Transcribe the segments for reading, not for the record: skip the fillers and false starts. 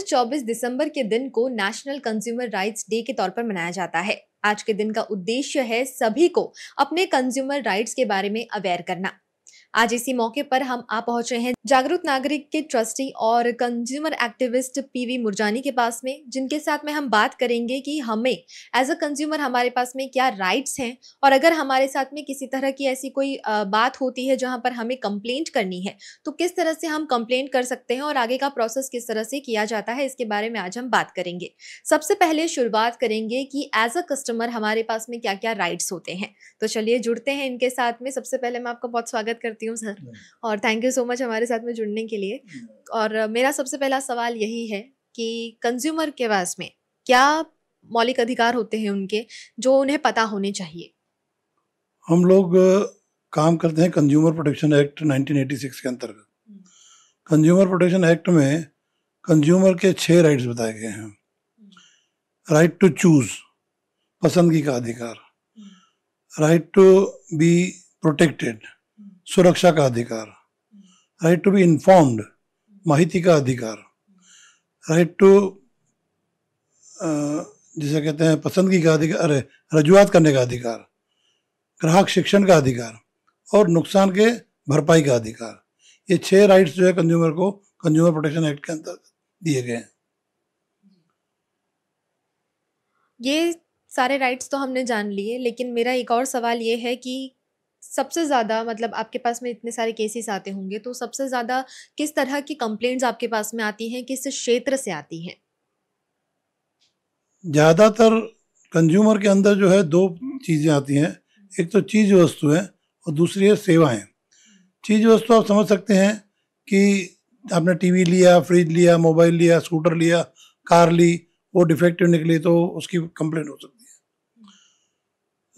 24 दिसंबर के दिन को नेशनल कंज्यूमर राइट्स डे के तौर पर मनाया जाता है। आज के दिन का उद्देश्य है सभी को अपने कंज्यूमर राइट्स के बारे में अवेयर करना। आज इसी मौके पर हम आ पहुंचे हैं जागरूक नागरिक के ट्रस्टी और कंज्यूमर एक्टिविस्ट पीवी मुरजानी के पास में, जिनके साथ में हम बात करेंगे कि हमें एज अ कंज्यूमर हमारे पास में क्या राइट्स हैं और अगर हमारे साथ में किसी तरह की ऐसी कोई बात होती है जहां पर हमें कंप्लेंट करनी है तो किस तरह से हम कंप्लेंट कर सकते हैं और आगे का प्रोसेस किस तरह से किया जाता है, इसके बारे में आज हम बात करेंगे। सबसे पहले शुरुआत करेंगे कि एज अ कस्टमर हमारे पास में क्या क्या राइट्स होते हैं। तो चलिए जुड़ते हैं इनके साथ में। सबसे पहले मैं आपका बहुत स्वागत करती हूँ सर, और थैंक यू सो मच हमारे साथ में जुड़ने के लिए। और मेरा सबसे पहला सवाल यही है कि कंज्यूमर के पास में क्या मौलिक अधिकार होते हैं उनके जो उन्हें पता होने चाहिए। हम लोग काम करते हैं कंज्यूमर प्रोटेक्शन एक्ट 1986 के अंतर्गत। कंज्यूमर प्रोटेक्शन एक्ट में कंज्यूमर के 6 राइट्स बताए गए हैं। राइट टू चूज, पसंदगी का अधिकार, राइट टू बी प्रोटेक्टेड, सुरक्षा का अधिकार, राइट टू बी इन्फॉर्म्ड, माहिती का अधिकार, राइट टू जिसे कहते हैं पसंदगी का अधिकार, रजुआत करने का अधिकार, ग्राहक शिक्षण का अधिकार और नुकसान के भरपाई का अधिकार। ये 6 राइट्स जो है कंज्यूमर को कंज्यूमर प्रोटेक्शन एक्ट के अंतर्गत दिए गए हैं। ये सारे राइट्स तो हमने जान लिए, लेकिन मेरा एक और सवाल ये है कि सबसे ज़्यादा मतलब आपके पास में इतने सारे केसेस आते होंगे तो सबसे ज़्यादा किस तरह की कंप्लेंट्स आपके पास में आती हैं, किस क्षेत्र से आती हैं? ज़्यादातर कंज्यूमर के अंदर जो है 2 चीज़ें आती हैं। एक तो चीज़ वस्तु है और दूसरी है सेवाएं। चीज़ वस्तु आप समझ सकते हैं कि आपने टीवी लिया, फ्रिज लिया, मोबाइल लिया, स्कूटर लिया, कार ली, वो डिफेक्टिव निकली तो उसकी कंप्लेंट हो सकती है।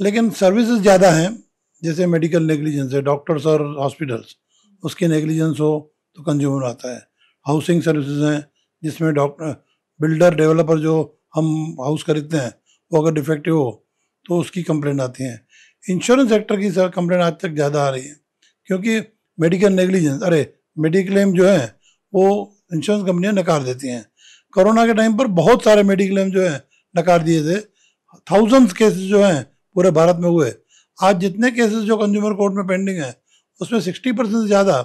लेकिन सर्विसेज ज़्यादा हैं, जैसे मेडिकल नेग्लिजेंस है, डॉक्टर्स और हॉस्पिटल्स, उसकी नेग्लिजेंस हो तो कंज्यूमर आता है। हाउसिंग सर्विसेज हैं जिसमें बिल्डर डेवलपर जो हम हाउस खरीदते हैं वो अगर डिफेक्टिव हो तो उसकी कंप्लेंट आती है। इंश्योरेंस सेक्टर की कंप्लेंट आज तक ज़्यादा आ रही है क्योंकि मेडिकल नेग्लिजेंस, मेडिक्लेम जो है वो इंश्योरेंस कंपनियां नकार देती हैं। कोरोना के टाइम पर बहुत सारे मेडिक्लेम जो है नकार दिए थे। थाउजेंड्स केसेस जो हैं पूरे भारत में हुए। आज जितने केसेस जो कंज्यूमर कोर्ट में पेंडिंग है उसमें 60% से ज़्यादा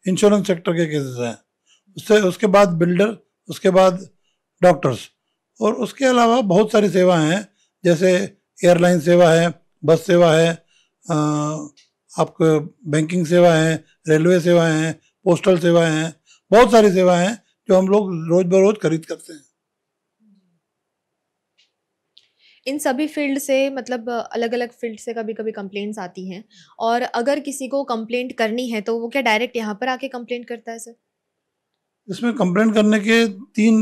इंश्योरेंस सेक्टर के केसेस हैं। उसके बाद बिल्डर, उसके बाद डॉक्टर्स और उसके अलावा बहुत सारी सेवाएं हैं, जैसे एयरलाइन सेवा है, बस सेवा है, आपको बैंकिंग सेवा है, रेलवे सेवाएं हैं, पोस्टल सेवाएं हैं, बहुत सारी सेवाएं हैं जो हम लोग रोज बरोज खरीद करते हैं। इन सभी फील्ड से मतलब अलग अलग फील्ड से कभी कभी कंप्लेंट्स आती हैं, और अगर किसी को कंप्लेंट करनी है तो वो क्या डायरेक्ट यहाँ पर आके कंप्लेंट करता है सर? इसमें कंप्लेंट करने के 3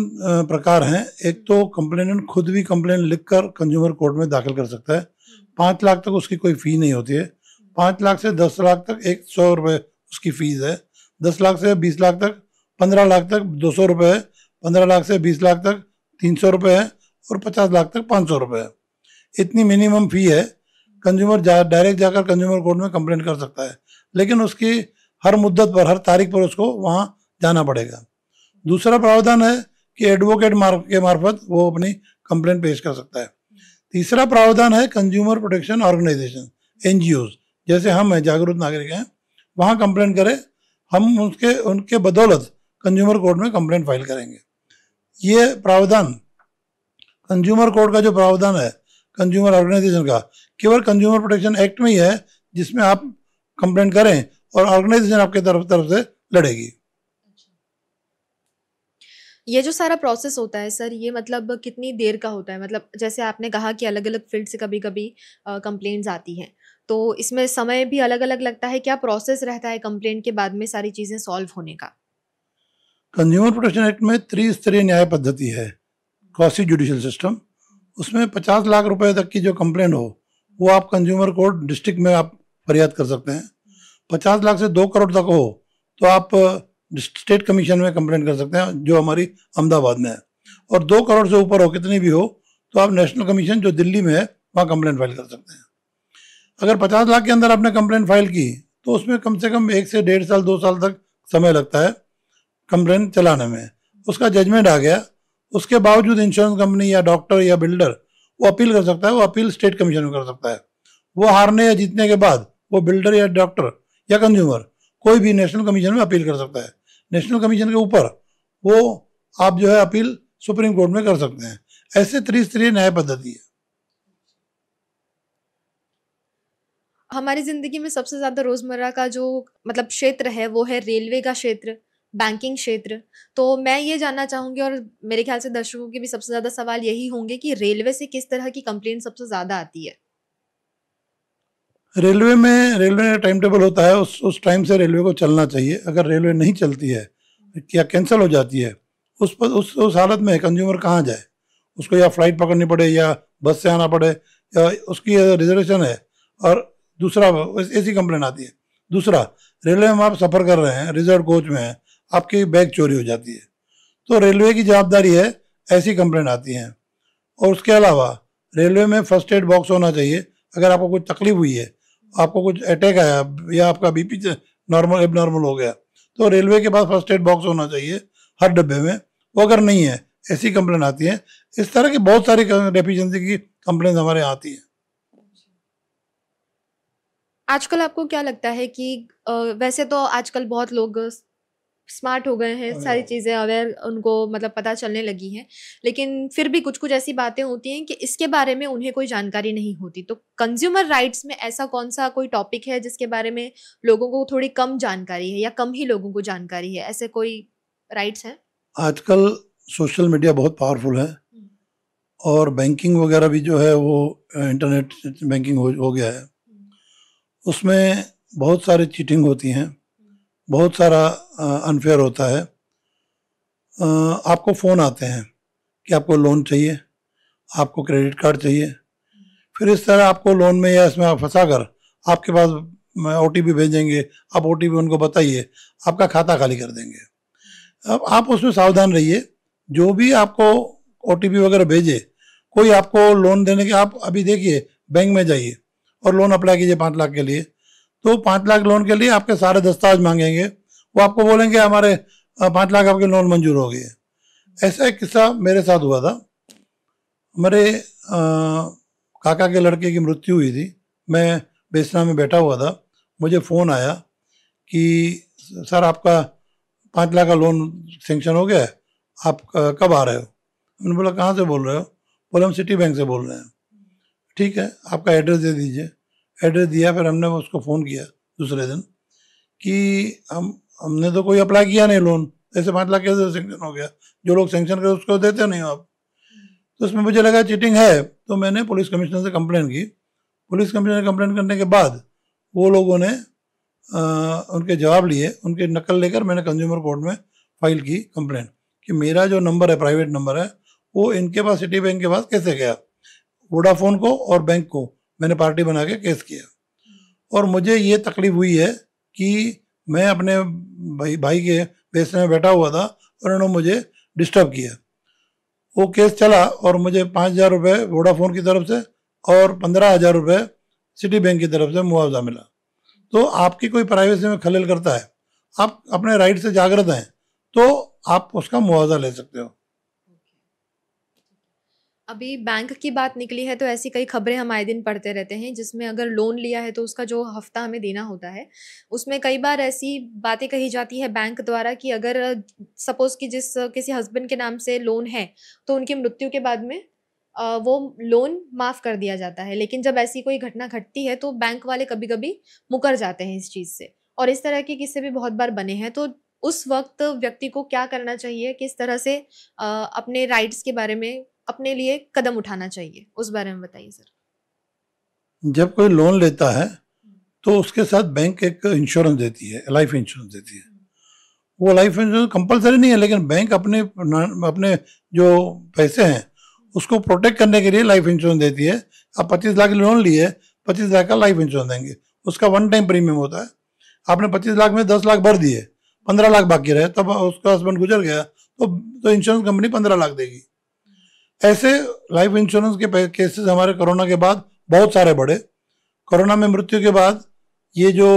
प्रकार हैं। एक तो कंप्लेनेंट खुद भी कंप्लेंट लिखकर कंज्यूमर कोर्ट में दाखिल कर सकता है। 5 लाख तक उसकी कोई फ़ी नहीं होती है। 5 लाख से 10 लाख तक 100 रुपये उसकी फ़ीस है। 10 लाख से 20 लाख तक, 15 लाख तक 200 रुपये है, 15 लाख से 20 लाख तक 300 रुपये है और 50 लाख तक 500 रुपये है। इतनी मिनिमम फ़ी है। कंज्यूमर डायरेक्ट जाकर कंज्यूमर कोर्ट में कंप्लेंट कर सकता है, लेकिन उसकी हर मुद्दत पर, हर तारीख पर उसको वहाँ जाना पड़ेगा। दूसरा प्रावधान है कि एडवोकेट के मार्फत वो अपनी कंप्लेंट पेश कर सकता है। तीसरा प्रावधान है कंज्यूमर प्रोटेक्शन ऑर्गेनाइजेशन, NGOs, जैसे हम हैं, जागरूक नागरिक हैं, वहाँ कंप्लेंट करें, हम उनके बदौलत कंज्यूमर कोर्ट में कंप्लेंट फाइल करेंगे। ये प्रावधान कंज्यूमर कोर्ट का जो प्रावधान है कंज्यूमर ऑर्गेनाइजेशन का, केवल कंज्यूमर प्रोटेक्शन एक्ट में ही है, जिसमें आप कंप्लेंट करें और ऑर्गेनाइजेशन आपके तरफ से लड़ेगी। ये जो सारा प्रोसेस होता है सर, ये मतलब कितनी देर का होता है? मतलब जैसे आपने कहा कि अलग अलग फील्ड से कभी कभी कंप्लेंट्स आती हैं, तो इसमें समय भी अलग अलग लगता है। क्या प्रोसेस रहता है कंप्लेंट के बाद में सारी चीज़ें सॉल्व होने का? कंज्यूमर प्रोटेक्शन एक्ट में त्रिस्तरीय न्याय पद्धति है, क्वासी जुडिशियल सिस्टम। उसमें 50 लाख रुपए तक की जो कंप्लेंट हो वो आप कंज्यूमर कोर्ट डिस्ट्रिक्ट में आप फरियाद कर सकते हैं। 50 लाख से 2 करोड़ तक हो तो आप स्टेट कमीशन में कंप्लेंट कर सकते हैं, जो हमारी अहमदाबाद में है। और 2 करोड़ से ऊपर हो, कितनी भी हो, तो आप नेशनल कमीशन जो दिल्ली में है वहाँ कंप्लेंट फाइल कर सकते हैं। अगर 50 लाख के अंदर आपने कंप्लेंट फाइल की तो उसमें कम से कम 1 से 1.5 साल 2 साल तक समय लगता है कंप्लेंट चलाने में। उसका जजमेंट आ गया, उसके बावजूद इंश्योरेंस कंपनी या डॉक्टर या बिल्डर वो अपील कर सकता है, वो अपील स्टेट कमीशन में कर सकता है। वो हारने या जीतने के बाद वो बिल्डर या डॉक्टर या कंज्यूमर कोई भी नेशनल कमीशन में अपील कर सकता है। नेशनल कमीशन के ऊपर वो आप जो है अपील सुप्रीम कोर्ट में कर सकते हैं। ऐसे त्रिस्तरीय न्याय पद्धति है। हमारी जिंदगी में सबसे ज्यादा रोजमर्रा का जो मतलब क्षेत्र है वो है रेलवे का क्षेत्र, बैंकिंग क्षेत्र। तो मैं ये जानना चाहूंगी और मेरे ख्याल से दर्शकों के भी सबसे ज्यादा सवाल यही होंगे कि रेलवे से किस तरह की कंप्लेंट सबसे ज्यादा आती है। रेलवे का टाइम टेबल होता है, उस टाइम से रेलवे को चलना चाहिए। अगर रेलवे नहीं चलती है या कैंसिल हो जाती है, उस हालत में कंज्यूमर कहाँ जाए? उसको या फ्लाइट पकड़नी पड़े या बस से आना पड़े, या उसकी रिजर्वेशन है और दूसरा ऐसी कंप्लेन आती है। दूसरा, रेलवे में आप सफ़र कर रहे हैं, रिजर्व कोच में हैं, आपकी बैग चोरी हो जाती है, तो रेलवे की जवाबदारी है, ऐसी कंप्लेन आती हैं। और उसके अलावा रेलवे में फर्स्ट एड बॉक्स होना चाहिए। अगर आपको कुछ तकलीफ हुई है, आपको कुछ अटैक आया या आपका बीपी नॉर्मल एबनॉर्मल हो गया, तो रेलवे के पास फर्स्ट एड बॉक्स होना चाहिए हर डब्बे में। वो अगर नहीं है, ऐसी कंप्लेन आती है। इस तरह की बहुत सारी डेफिशिएंसी की कंप्लेन हमारे यहाँ आती है। आजकल आपको क्या लगता है कि वैसे तो आजकल बहुत लोग स्मार्ट हो गए हैं, सारी चीज़ें अवेयर उनको मतलब पता चलने लगी हैं, लेकिन फिर भी कुछ कुछ ऐसी बातें होती हैं कि इसके बारे में उन्हें कोई जानकारी नहीं होती। तो कंज्यूमर राइट्स में ऐसा कौन सा कोई टॉपिक है जिसके बारे में लोगों को थोड़ी कम जानकारी है या कम ही लोगों को जानकारी है? ऐसे कोई राइट्स हैं? आजकल सोशल मीडिया बहुत पावरफुल है और बैंकिंग वगैरह भी जो है वो इंटरनेट बैंकिंग हो गया है। उसमें बहुत सारी चीटिंग होती हैं, बहुत सारा अनफेयर होता है। आपको फ़ोन आते हैं कि आपको लोन चाहिए, आपको क्रेडिट कार्ड चाहिए, फिर इस तरह आपको लोन में या इसमें आप फंसा कर आपके पास OTP भेजेंगे, आप OTP उनको बताइए, आपका खाता खाली कर देंगे। अब आप उसमें सावधान रहिए। जो भी आपको OTP वगैरह भेजे, कोई आपको लोन देने के, आप अभी देखिए बैंक में जाइए और लोन अप्लाई कीजिए 5 लाख के लिए, तो 5 लाख लोन के लिए आपके सारे दस्तावेज मांगेंगे। वो आपको बोलेंगे हमारे 5 लाख आपके लोन मंजूर हो गए। ऐसा एक किस्सा मेरे साथ हुआ था। मेरे काका के लड़के की मृत्यु हुई थी। मैं बेसना में बैठा हुआ था, मुझे फ़ोन आया कि सर आपका 5 लाख का लोन सेंक्शन हो गया है, आप कब आ रहे हो? मैंने बोला कहाँ से बोल रहे हो? बोले हम सिटी बैंक से बोल रहे हैं। ठीक है, आपका एड्रेस दे दीजिए। एड्रेस दिया, फिर हमने उसको फ़ोन किया दूसरे दिन कि हमने तो कोई अप्लाई किया नहीं लोन, ऐसे 5 लाख कैसे सेंक्शन हो गया? जो लोग सेंक्शन करे उसको देते नहीं हो आप। तो उसमें मुझे लगा चीटिंग है, तो मैंने पुलिस कमिश्नर से कंप्लेन की। पुलिस कमिश्नर से कंप्लेन करने के बाद वो लोगों ने उनके जवाब लिए, उनके नकल लेकर मैंने कंज्यूमर कोर्ट में फाइल की कंप्लेन कि मेरा जो नंबर है, प्राइवेट नंबर है, वो इनके पास, सिटी बैंक के पास कैसे गया। वोडाफोन को और बैंक को मैंने पार्टी बना के केस किया। और मुझे ये तकलीफ हुई है कि मैं अपने भाई के बेसने में बैठा हुआ था और उन्होंने मुझे डिस्टर्ब किया। वो केस चला और मुझे 5,000 रुपये वोडाफोन की तरफ से और 15,000 रुपये सिटी बैंक की तरफ से मुआवजा मिला। तो आपकी कोई प्राइवेसी में खलल करता है, आप अपने राइट से जागृत हैं, तो आप उसका मुआवजा ले सकते हो। अभी बैंक की बात निकली है तो ऐसी कई खबरें हम आए दिन पढ़ते रहते हैं जिसमें अगर लोन लिया है तो उसका जो हफ्ता हमें देना होता है, उसमें कई बार ऐसी बातें कही जाती है बैंक द्वारा कि अगर सपोज कि किसी हस्बैंड के नाम से लोन है तो उनकी मृत्यु के बाद में वो लोन माफ कर दिया जाता है। लेकिन जब ऐसी कोई घटना घटती है तो बैंक वाले कभी कभी मुकर जाते हैं इस चीज़ से, और इस तरह के किस्से भी बहुत बार बने हैं। तो उस वक्त व्यक्ति को क्या करना चाहिए, किस तरह से अपने राइट्स के बारे में अपने लिए कदम उठाना चाहिए, उस बारे में बताइए सर। जब कोई लोन लेता है तो उसके साथ बैंक एक इंश्योरेंस देती है, लाइफ इंश्योरेंस देती है। वो लाइफ इंश्योरेंस कंपलसरी नहीं है, लेकिन बैंक अपने जो पैसे हैं उसको प्रोटेक्ट करने के लिए लाइफ इंश्योरेंस देती है। आप 25 लाख लोन लिए, 25 लाख का लाइफ इंश्योरेंस देंगे। उसका वन टाइम प्रीमियम होता है। आपने 25 लाख में 10 लाख भर दिए, 15 लाख बाकी रहे, तब उसका हस्बैंड गुजर गया तो इंश्योरेंस कंपनी 15 लाख देगी। ऐसे लाइफ इंश्योरेंस के केसेस हमारे कोरोना के बाद बहुत सारे बढ़े। कोरोना में मृत्यु के बाद ये जो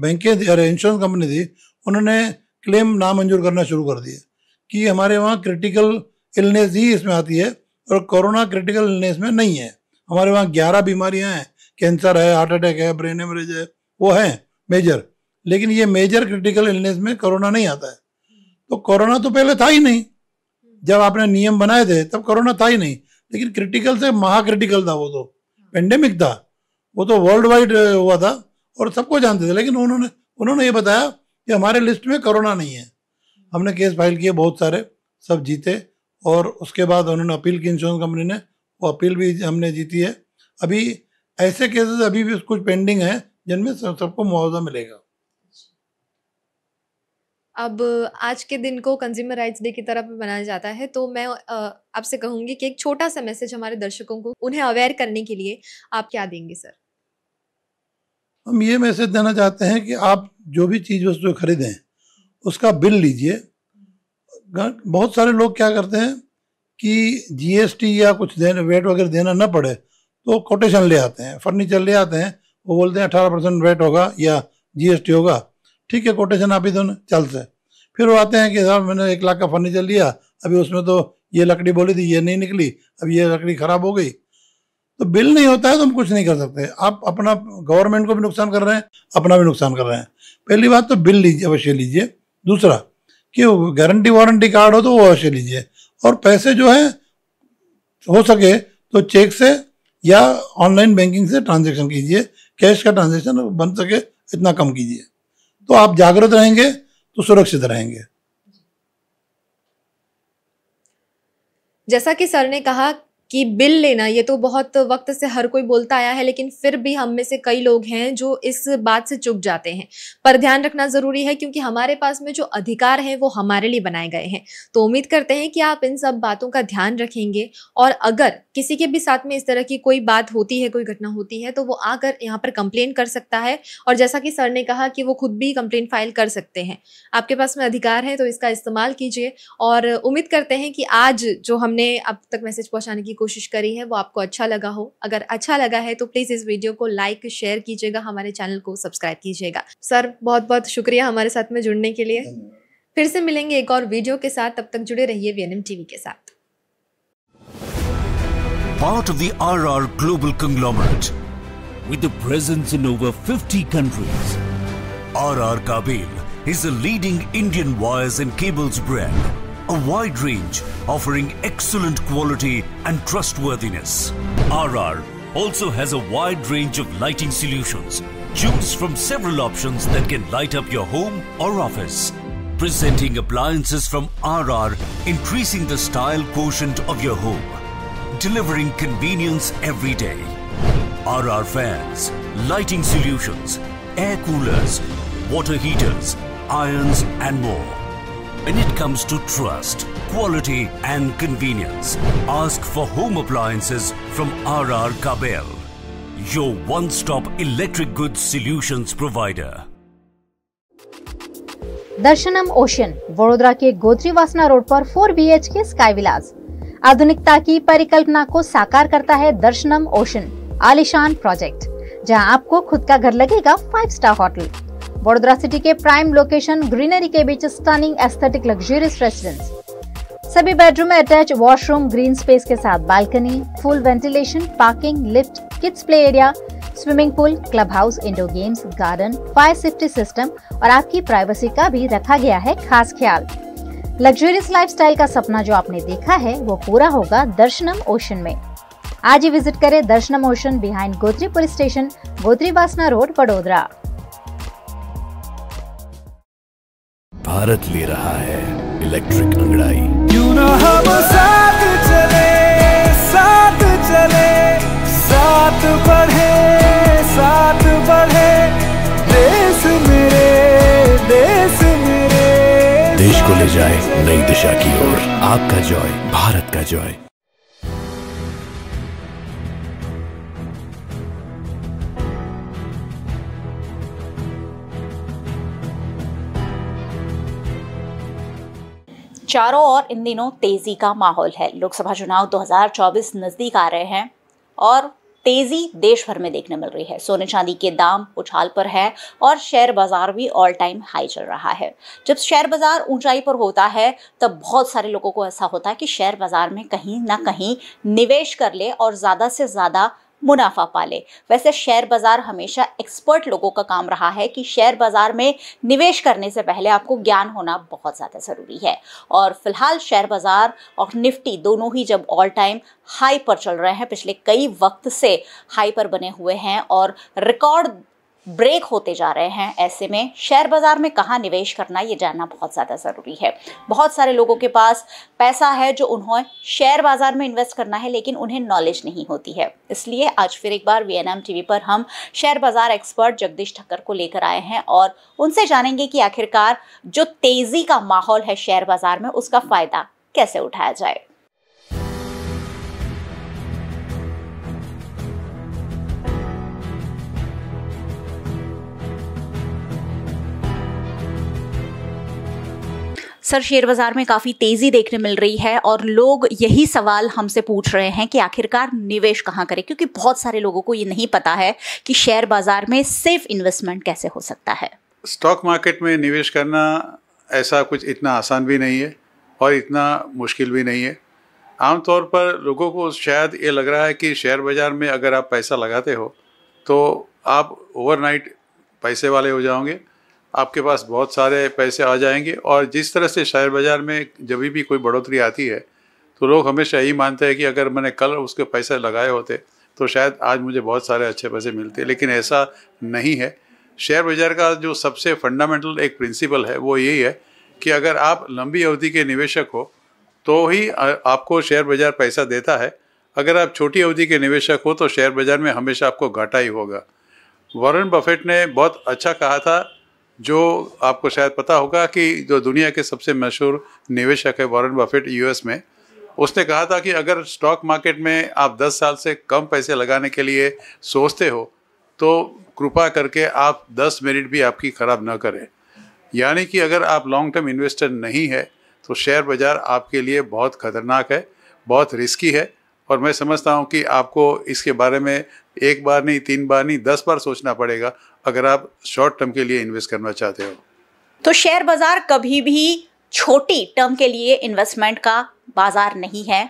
बैंकें अरे इंश्योरेंस कंपनी थी, उन्होंने क्लेम नामंजूर करना शुरू कर दिए कि हमारे वहाँ क्रिटिकल इलनेस ही इसमें आती है और कोरोना क्रिटिकल इलनेस में नहीं है। हमारे वहाँ 11 बीमारियां हैं, कैंसर है, हार्ट अटैक है, ब्रेन हेमरेज है, वो है मेजर, लेकिन ये मेजर क्रिटिकल इलनेस में कोरोना नहीं आता है। तो कोरोना तो पहले था ही नहीं, जब आपने नियम बनाए थे तब कोरोना था ही नहीं, लेकिन क्रिटिकल से महा क्रिटिकल था, वो तो पेंडेमिक था, वो तो वर्ल्ड वाइड हुआ था और सबको जानते थे, लेकिन उन्होंने ये बताया कि हमारे लिस्ट में कोरोना नहीं है। हमने केस फाइल किए बहुत सारे, सब जीते, और उसके बाद उन्होंने अपील की इंश्योरेंस कंपनी ने, वो अपील भी हमने जीती है। अभी ऐसे केसेस अभी भी कुछ पेंडिंग है जिनमें सबको मुआवजा मिलेगा। अब आज के दिन को कंज्यूमर राइट्स डे की तरह पे मनाया जाता है, तो मैं आपसे कहूंगी कि एक छोटा सा मैसेज हमारे दर्शकों को उन्हें अवेयर करने के लिए आप क्या देंगे सर? हम ये मैसेज देना चाहते हैं कि आप जो भी चीज़ वस्तु खरीदें उसका बिल लीजिए। बहुत सारे लोग क्या करते हैं कि जीएसटी या कुछ वेट वगैरह देना न पड़े तो कोटेशन ले आते हैं, फर्नीचर ले आते हैं, वो बोलते हैं 18% वेट होगा या जीएसटी होगा, ठीक है कोटेशन आप ही दो चल से। फिर वो आते हैं कि साहब मैंने 1 लाख का फर्नीचर लिया, अभी उसमें तो ये लकड़ी बोली थी ये नहीं निकली, अब ये लकड़ी खराब हो गई। तो बिल नहीं होता है तो हम कुछ नहीं कर सकते। आप अपना गवर्नमेंट को भी नुकसान कर रहे हैं, अपना भी नुकसान कर रहे हैं। पहली बात तो बिल लीजिए, अवश्य लीजिए। दूसरा कि गारंटी वारंटी कार्ड हो तो वो अवश्य लीजिए, और पैसे जो है हो सके तो चेक से या ऑनलाइन बैंकिंग से ट्रांजैक्शन कीजिए, कैश का ट्रांजैक्शन बन सके इतना कम कीजिए, तो आप जागरूक रहेंगे तो सुरक्षित रहेंगे। जैसा कि सर ने कहा कि बिल लेना ये तो बहुत वक्त से हर कोई बोलता आया है, लेकिन फिर भी हम में से कई लोग हैं जो इस बात से चूक जाते हैं। पर ध्यान रखना जरूरी है क्योंकि हमारे पास में जो अधिकार हैं वो हमारे लिए बनाए गए हैं। तो उम्मीद करते हैं कि आप इन सब बातों का ध्यान रखेंगे, और अगर किसी के भी साथ में इस तरह की कोई बात होती है, कोई घटना होती है, तो वो आकर यहाँ पर कंप्लेन कर सकता है। और जैसा कि सर ने कहा कि वो खुद भी कंप्लेन फाइल कर सकते हैं। आपके पास में अधिकार है तो इसका इस्तेमाल कीजिए। और उम्मीद करते हैं कि आज जो हमने अब तक मैसेज पहुँचाने की कोशिश करी है वो आपको अच्छा लगा हो। अगर अच्छा लगा है तो प्लीज इस वीडियो को लाइक शेयर कीजिएगा, हमारे चैनल को सब्सक्राइब कीजिएगा। सर बहुत बहुत शुक्रिया हमारे साथ में जुड़ने के लिए। फिर से मिलेंगे एक और वीडियो के साथ, तब तक जुड़े रहिए VNM टीवी के साथ। Part of the RR Global Conglomerate with a presence in over 50 countries, RR Kabel is a leading Indian wires and cables brand. A wide range offering excellent quality and trustworthiness. RR also has a wide range of lighting solutions. Choose from several options that can light up your home or office. Presenting appliances from RR, increasing the style quotient of your home. Delivering convenience every day. RR fans, lighting solutions, air coolers, water heaters, irons and more. When it comes to trust, quality and convenience, ask for home appliances from RR Kabel, your one-stop electric goods solutions provider. दर्शनम ocean, Vadodara के गोत्री वासना road पर 4 BHK sky विलास। आधुनिकता की परिकल्पना को साकार करता है दर्शनम ओशन आलीशान प्रोजेक्ट, जहां आपको खुद का घर लगेगा 5 स्टार होटल। वडोदरा सिटी के प्राइम लोकेशन, ग्रीनरी के बीच स्टनिंग एस्थेटिक लग्जरियस रेसिडेंस। सभी बेडरूम में अटैच वॉशरूम, ग्रीन स्पेस के साथ balcony, full ventilation, parking, lift, kids play area, swimming pool, club house, indoor games, garden, fire safety system और आपकी privacy का भी रखा गया है खास ख्याल। लग्जरियस लाइफस्टाइल का सपना जो आपने देखा है वो पूरा होगा दर्शनम ओशन में। आज ही विजिट करें दर्शनम ocean, behind Gotri police station, Gotri वासना रोड, वडोदरा। भारत ले रहा है इलेक्ट्रिक अंगड़ाई। क्यों ना हम साथ चले, साथ चले, साथ बढ़े, साथ बढ़े, देश मेरे, देश मेरे। देश को ले जाए नई दिशा की ओर। आपका जॉय, भारत का जॉय। चारों ओर इन दिनों तेजी का माहौल है। लोकसभा चुनाव 2024 नजदीक आ रहे हैं और तेजी देश भर में देखने मिल रही है। सोने चांदी के दाम उछाल पर है और शेयर बाजार भी ऑल टाइम हाई चल रहा है। जब शेयर बाजार ऊंचाई पर होता है तब बहुत सारे लोगों को ऐसा होता है कि शेयर बाजार में कहीं ना कहीं निवेश कर ले और ज़्यादा से ज़्यादा मुनाफा पा ले। वैसे शेयर बाजार हमेशा एक्सपर्ट लोगों का काम रहा है कि शेयर बाजार में निवेश करने से पहले आपको ज्ञान होना बहुत ज़्यादा ज़रूरी है। और फिलहाल शेयर बाजार और निफ्टी दोनों ही जब ऑल टाइम हाई पर चल रहे हैं, पिछले कई वक्त से हाई पर बने हुए हैं और रिकॉर्ड ब्रेक होते जा रहे हैं, ऐसे में शेयर बाजार में कहाँ निवेश करना ये जानना बहुत ज़्यादा ज़रूरी है। बहुत सारे लोगों के पास पैसा है जो उन्हें शेयर बाजार में इन्वेस्ट करना है, लेकिन उन्हें नॉलेज नहीं होती है। इसलिए आज फिर एक बार VNM टीवी पर हम शेयर बाजार एक्सपर्ट जगदीश ठक्कर को लेकर आए हैं और उनसे जानेंगे कि आखिरकार जो तेज़ी का माहौल है शेयर बाजार में, उसका फ़ायदा कैसे उठाया जाए। सर, शेयर बाजार में काफ़ी तेज़ी देखने मिल रही है और लोग यही सवाल हमसे पूछ रहे हैं कि आखिरकार निवेश कहाँ करें, क्योंकि बहुत सारे लोगों को ये नहीं पता है कि शेयर बाजार में सेफ इन्वेस्टमेंट कैसे हो सकता है। स्टॉक मार्केट में निवेश करना ऐसा कुछ इतना आसान भी नहीं है और इतना मुश्किल भी नहीं है। आमतौर पर लोगों को शायद ये लग रहा है कि शेयर बाज़ार में अगर आप पैसा लगाते हो तो आप ओवरनाइट पैसे वाले हो जाओगे, आपके पास बहुत सारे पैसे आ जाएंगे। और जिस तरह से शेयर बाज़ार में जब भी कोई बढ़ोतरी आती है तो लोग हमेशा यही मानते हैं कि अगर मैंने कल उसके पैसे लगाए होते तो शायद आज मुझे बहुत सारे अच्छे पैसे मिलते, लेकिन ऐसा नहीं है। शेयर बाज़ार का जो सबसे फंडामेंटल एक प्रिंसिपल है वो यही है कि अगर आप लंबी अवधि के निवेशक हो तो ही आपको शेयर बाज़ार पैसा देता है। अगर आप छोटी अवधि के निवेशक हो तो शेयर बाज़ार में हमेशा आपको घाटा ही होगा। वॉरेन बफेट ने बहुत अच्छा कहा था, जो आपको शायद पता होगा कि जो दुनिया के सबसे मशहूर निवेशक है वॉरेन बफेट US में, उसने कहा था कि अगर स्टॉक मार्केट में आप 10 साल से कम पैसे लगाने के लिए सोचते हो तो कृपा करके आप 10 मिनट भी आपकी ख़राब ना करें। यानी कि अगर आप लॉन्ग टर्म इन्वेस्टर नहीं है तो शेयर बाज़ार आपके लिए बहुत ख़तरनाक है, बहुत रिस्की है। और मैं समझता हूँ कि आपको इसके बारे में एक बार नहीं, 3 बार नहीं, 10 बार सोचना पड़ेगा अगर आप शॉर्ट टर्म के लिए इन्वेस्ट करना चाहते हो। तो शेयर बाजार कभी भी छोटी टर्म के लिए इन्वेस्टमेंट का बाजार नहीं है।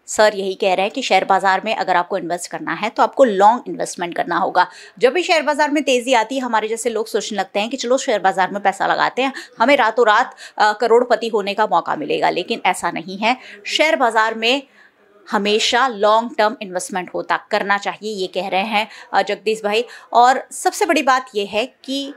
सर यही कह रहे हैं कि शेयर बाजार में अगर आपको इन्वेस्ट करना है तो आपको लॉन्ग इन्वेस्टमेंट करना होगा। जब भी शेयर बाजार में तेजी आती है, हमारे जैसे लोग सोचने लगते हैं कि चलो शेयर बाजार में पैसा लगाते हैं, हमें रातों रात करोड़पति होने का मौका मिलेगा, लेकिन ऐसा नहीं है। शेयर बाजार में हमेशा लॉन्ग टर्म इन्वेस्टमेंट होता करना चाहिए, ये कह रहे हैं जगदीश भाई। और सबसे बड़ी बात यह है कि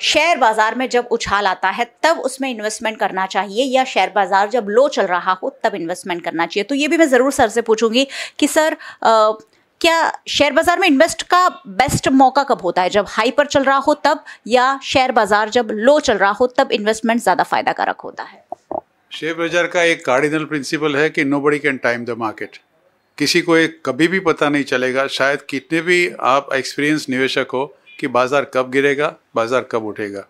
शेयर बाजार में जब उछाल आता है तब उसमें इन्वेस्टमेंट करना चाहिए, या शेयर बाजार जब लो चल रहा हो तब इन्वेस्टमेंट करना चाहिए। तो ये भी मैं ज़रूर सर से पूछूंगी कि सर क्या शेयर बाजार में इन्वेस्ट का बेस्ट मौका कब होता है, जब हाई पर चल रहा हो तब, या शेयर बाजार जब लो चल रहा हो तब इन्वेस्टमेंट ज़्यादा फायदा कारक होता है? शेयर बाजार का एक कार्डिनल प्रिंसिपल है कि nobody can time the market. किसी को एक कभी भी पता नहीं चलेगा, शायद कितने भी आप एक्सपीरियंस निवेशक हो, कि बाज़ार कब गिरेगा, बाज़ार कब उठेगा।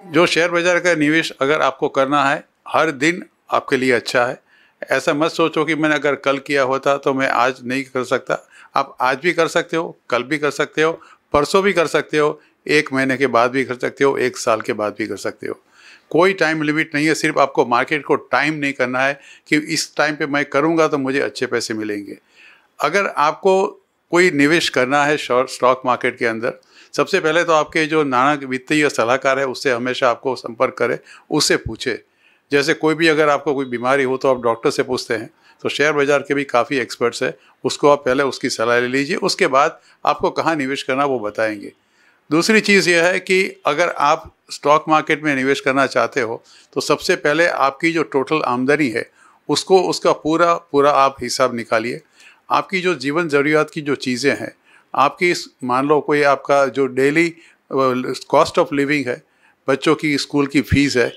जो शेयर बाज़ार का निवेश अगर आपको करना है, हर दिन आपके लिए अच्छा है। ऐसा मत सोचो कि मैंने अगर कल किया होता तो मैं आज नहीं कर सकता। आप आज भी कर सकते हो, कल भी कर सकते हो, परसों भी कर सकते हो, 1 महीने के बाद भी कर सकते हो, 1 साल के बाद भी कर सकते हो। कोई टाइम लिमिट नहीं है। सिर्फ आपको मार्केट को टाइम नहीं करना है कि इस टाइम पे मैं करूँगा तो मुझे अच्छे पैसे मिलेंगे। अगर आपको कोई निवेश करना है स्टॉक मार्केट के अंदर, सबसे पहले तो आपके जो नाणक वित्तीय सलाहकार है उससे हमेशा आपको संपर्क करें, उससे पूछे। जैसे कोई भी अगर आपको कोई बीमारी हो तो आप डॉक्टर से पूछते हैं, तो शेयर बाज़ार के भी काफ़ी एक्सपर्ट्स हैं, उसको आप पहले उसकी सलाह ले लीजिए, उसके बाद आपको कहाँ निवेश करना वो बताएंगे। दूसरी चीज़ यह है कि अगर आप स्टॉक मार्केट में निवेश करना चाहते हो तो सबसे पहले आपकी जो टोटल आमदनी है उसका पूरा आप हिसाब निकालिए। आपकी जो जीवन ज़रूरियात की जो चीज़ें हैं, आपकी मान लो कोई आपका जो डेली कॉस्ट ऑफ लिविंग है, बच्चों की स्कूल की फ़ीस है,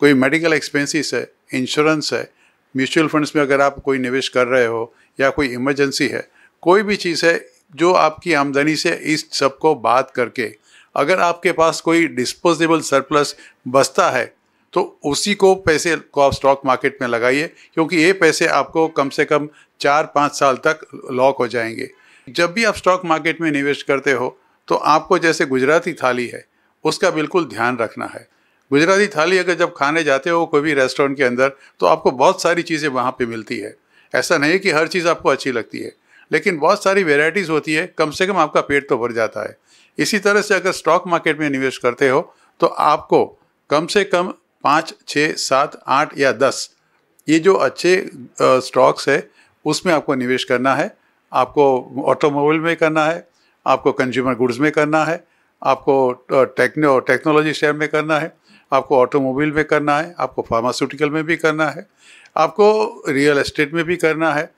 कोई मेडिकल एक्सपेंसेस है, इंश्योरेंस है, म्यूचुअल फंड्स में अगर आप कोई निवेश कर रहे हो, या कोई इमरजेंसी है, कोई भी चीज़ है जो आपकी आमदनी से इस सब को बात करके अगर आपके पास कोई डिस्पोजेबल सरप्लस बचता है तो उसी को पैसे को आप स्टॉक मार्केट में लगाइए, क्योंकि ये पैसे आपको कम से कम 4-5 साल तक लॉक हो जाएंगे। जब भी आप स्टॉक मार्केट में निवेश करते हो तो आपको जैसे गुजराती थाली है उसका बिल्कुल ध्यान रखना है। गुजराती थाली अगर जब खाने जाते हो कोई भी रेस्टोरेंट के अंदर तो आपको बहुत सारी चीज़ें वहाँ पे मिलती है। ऐसा नहीं है कि हर चीज़ आपको अच्छी लगती है, लेकिन बहुत सारी वेराइटीज़ होती है, कम से कम आपका पेट तो भर जाता है। इसी तरह से अगर स्टॉक मार्केट में निवेश करते हो तो आपको कम से कम 5, 6, 7, 8 या 10 ये जो अच्छे स्टॉक्स है उसमें आपको निवेश करना है। आपको ऑटोमोबाइल में करना है, आपको कंज्यूमर गुड्स में करना है, आपको टेक्नोलॉजी शेयर में करना है, आपको ऑटोमोबाइल में करना है, आपको फार्मास्यूटिकल में भी करना है, आपको रियल एस्टेट में भी करना है।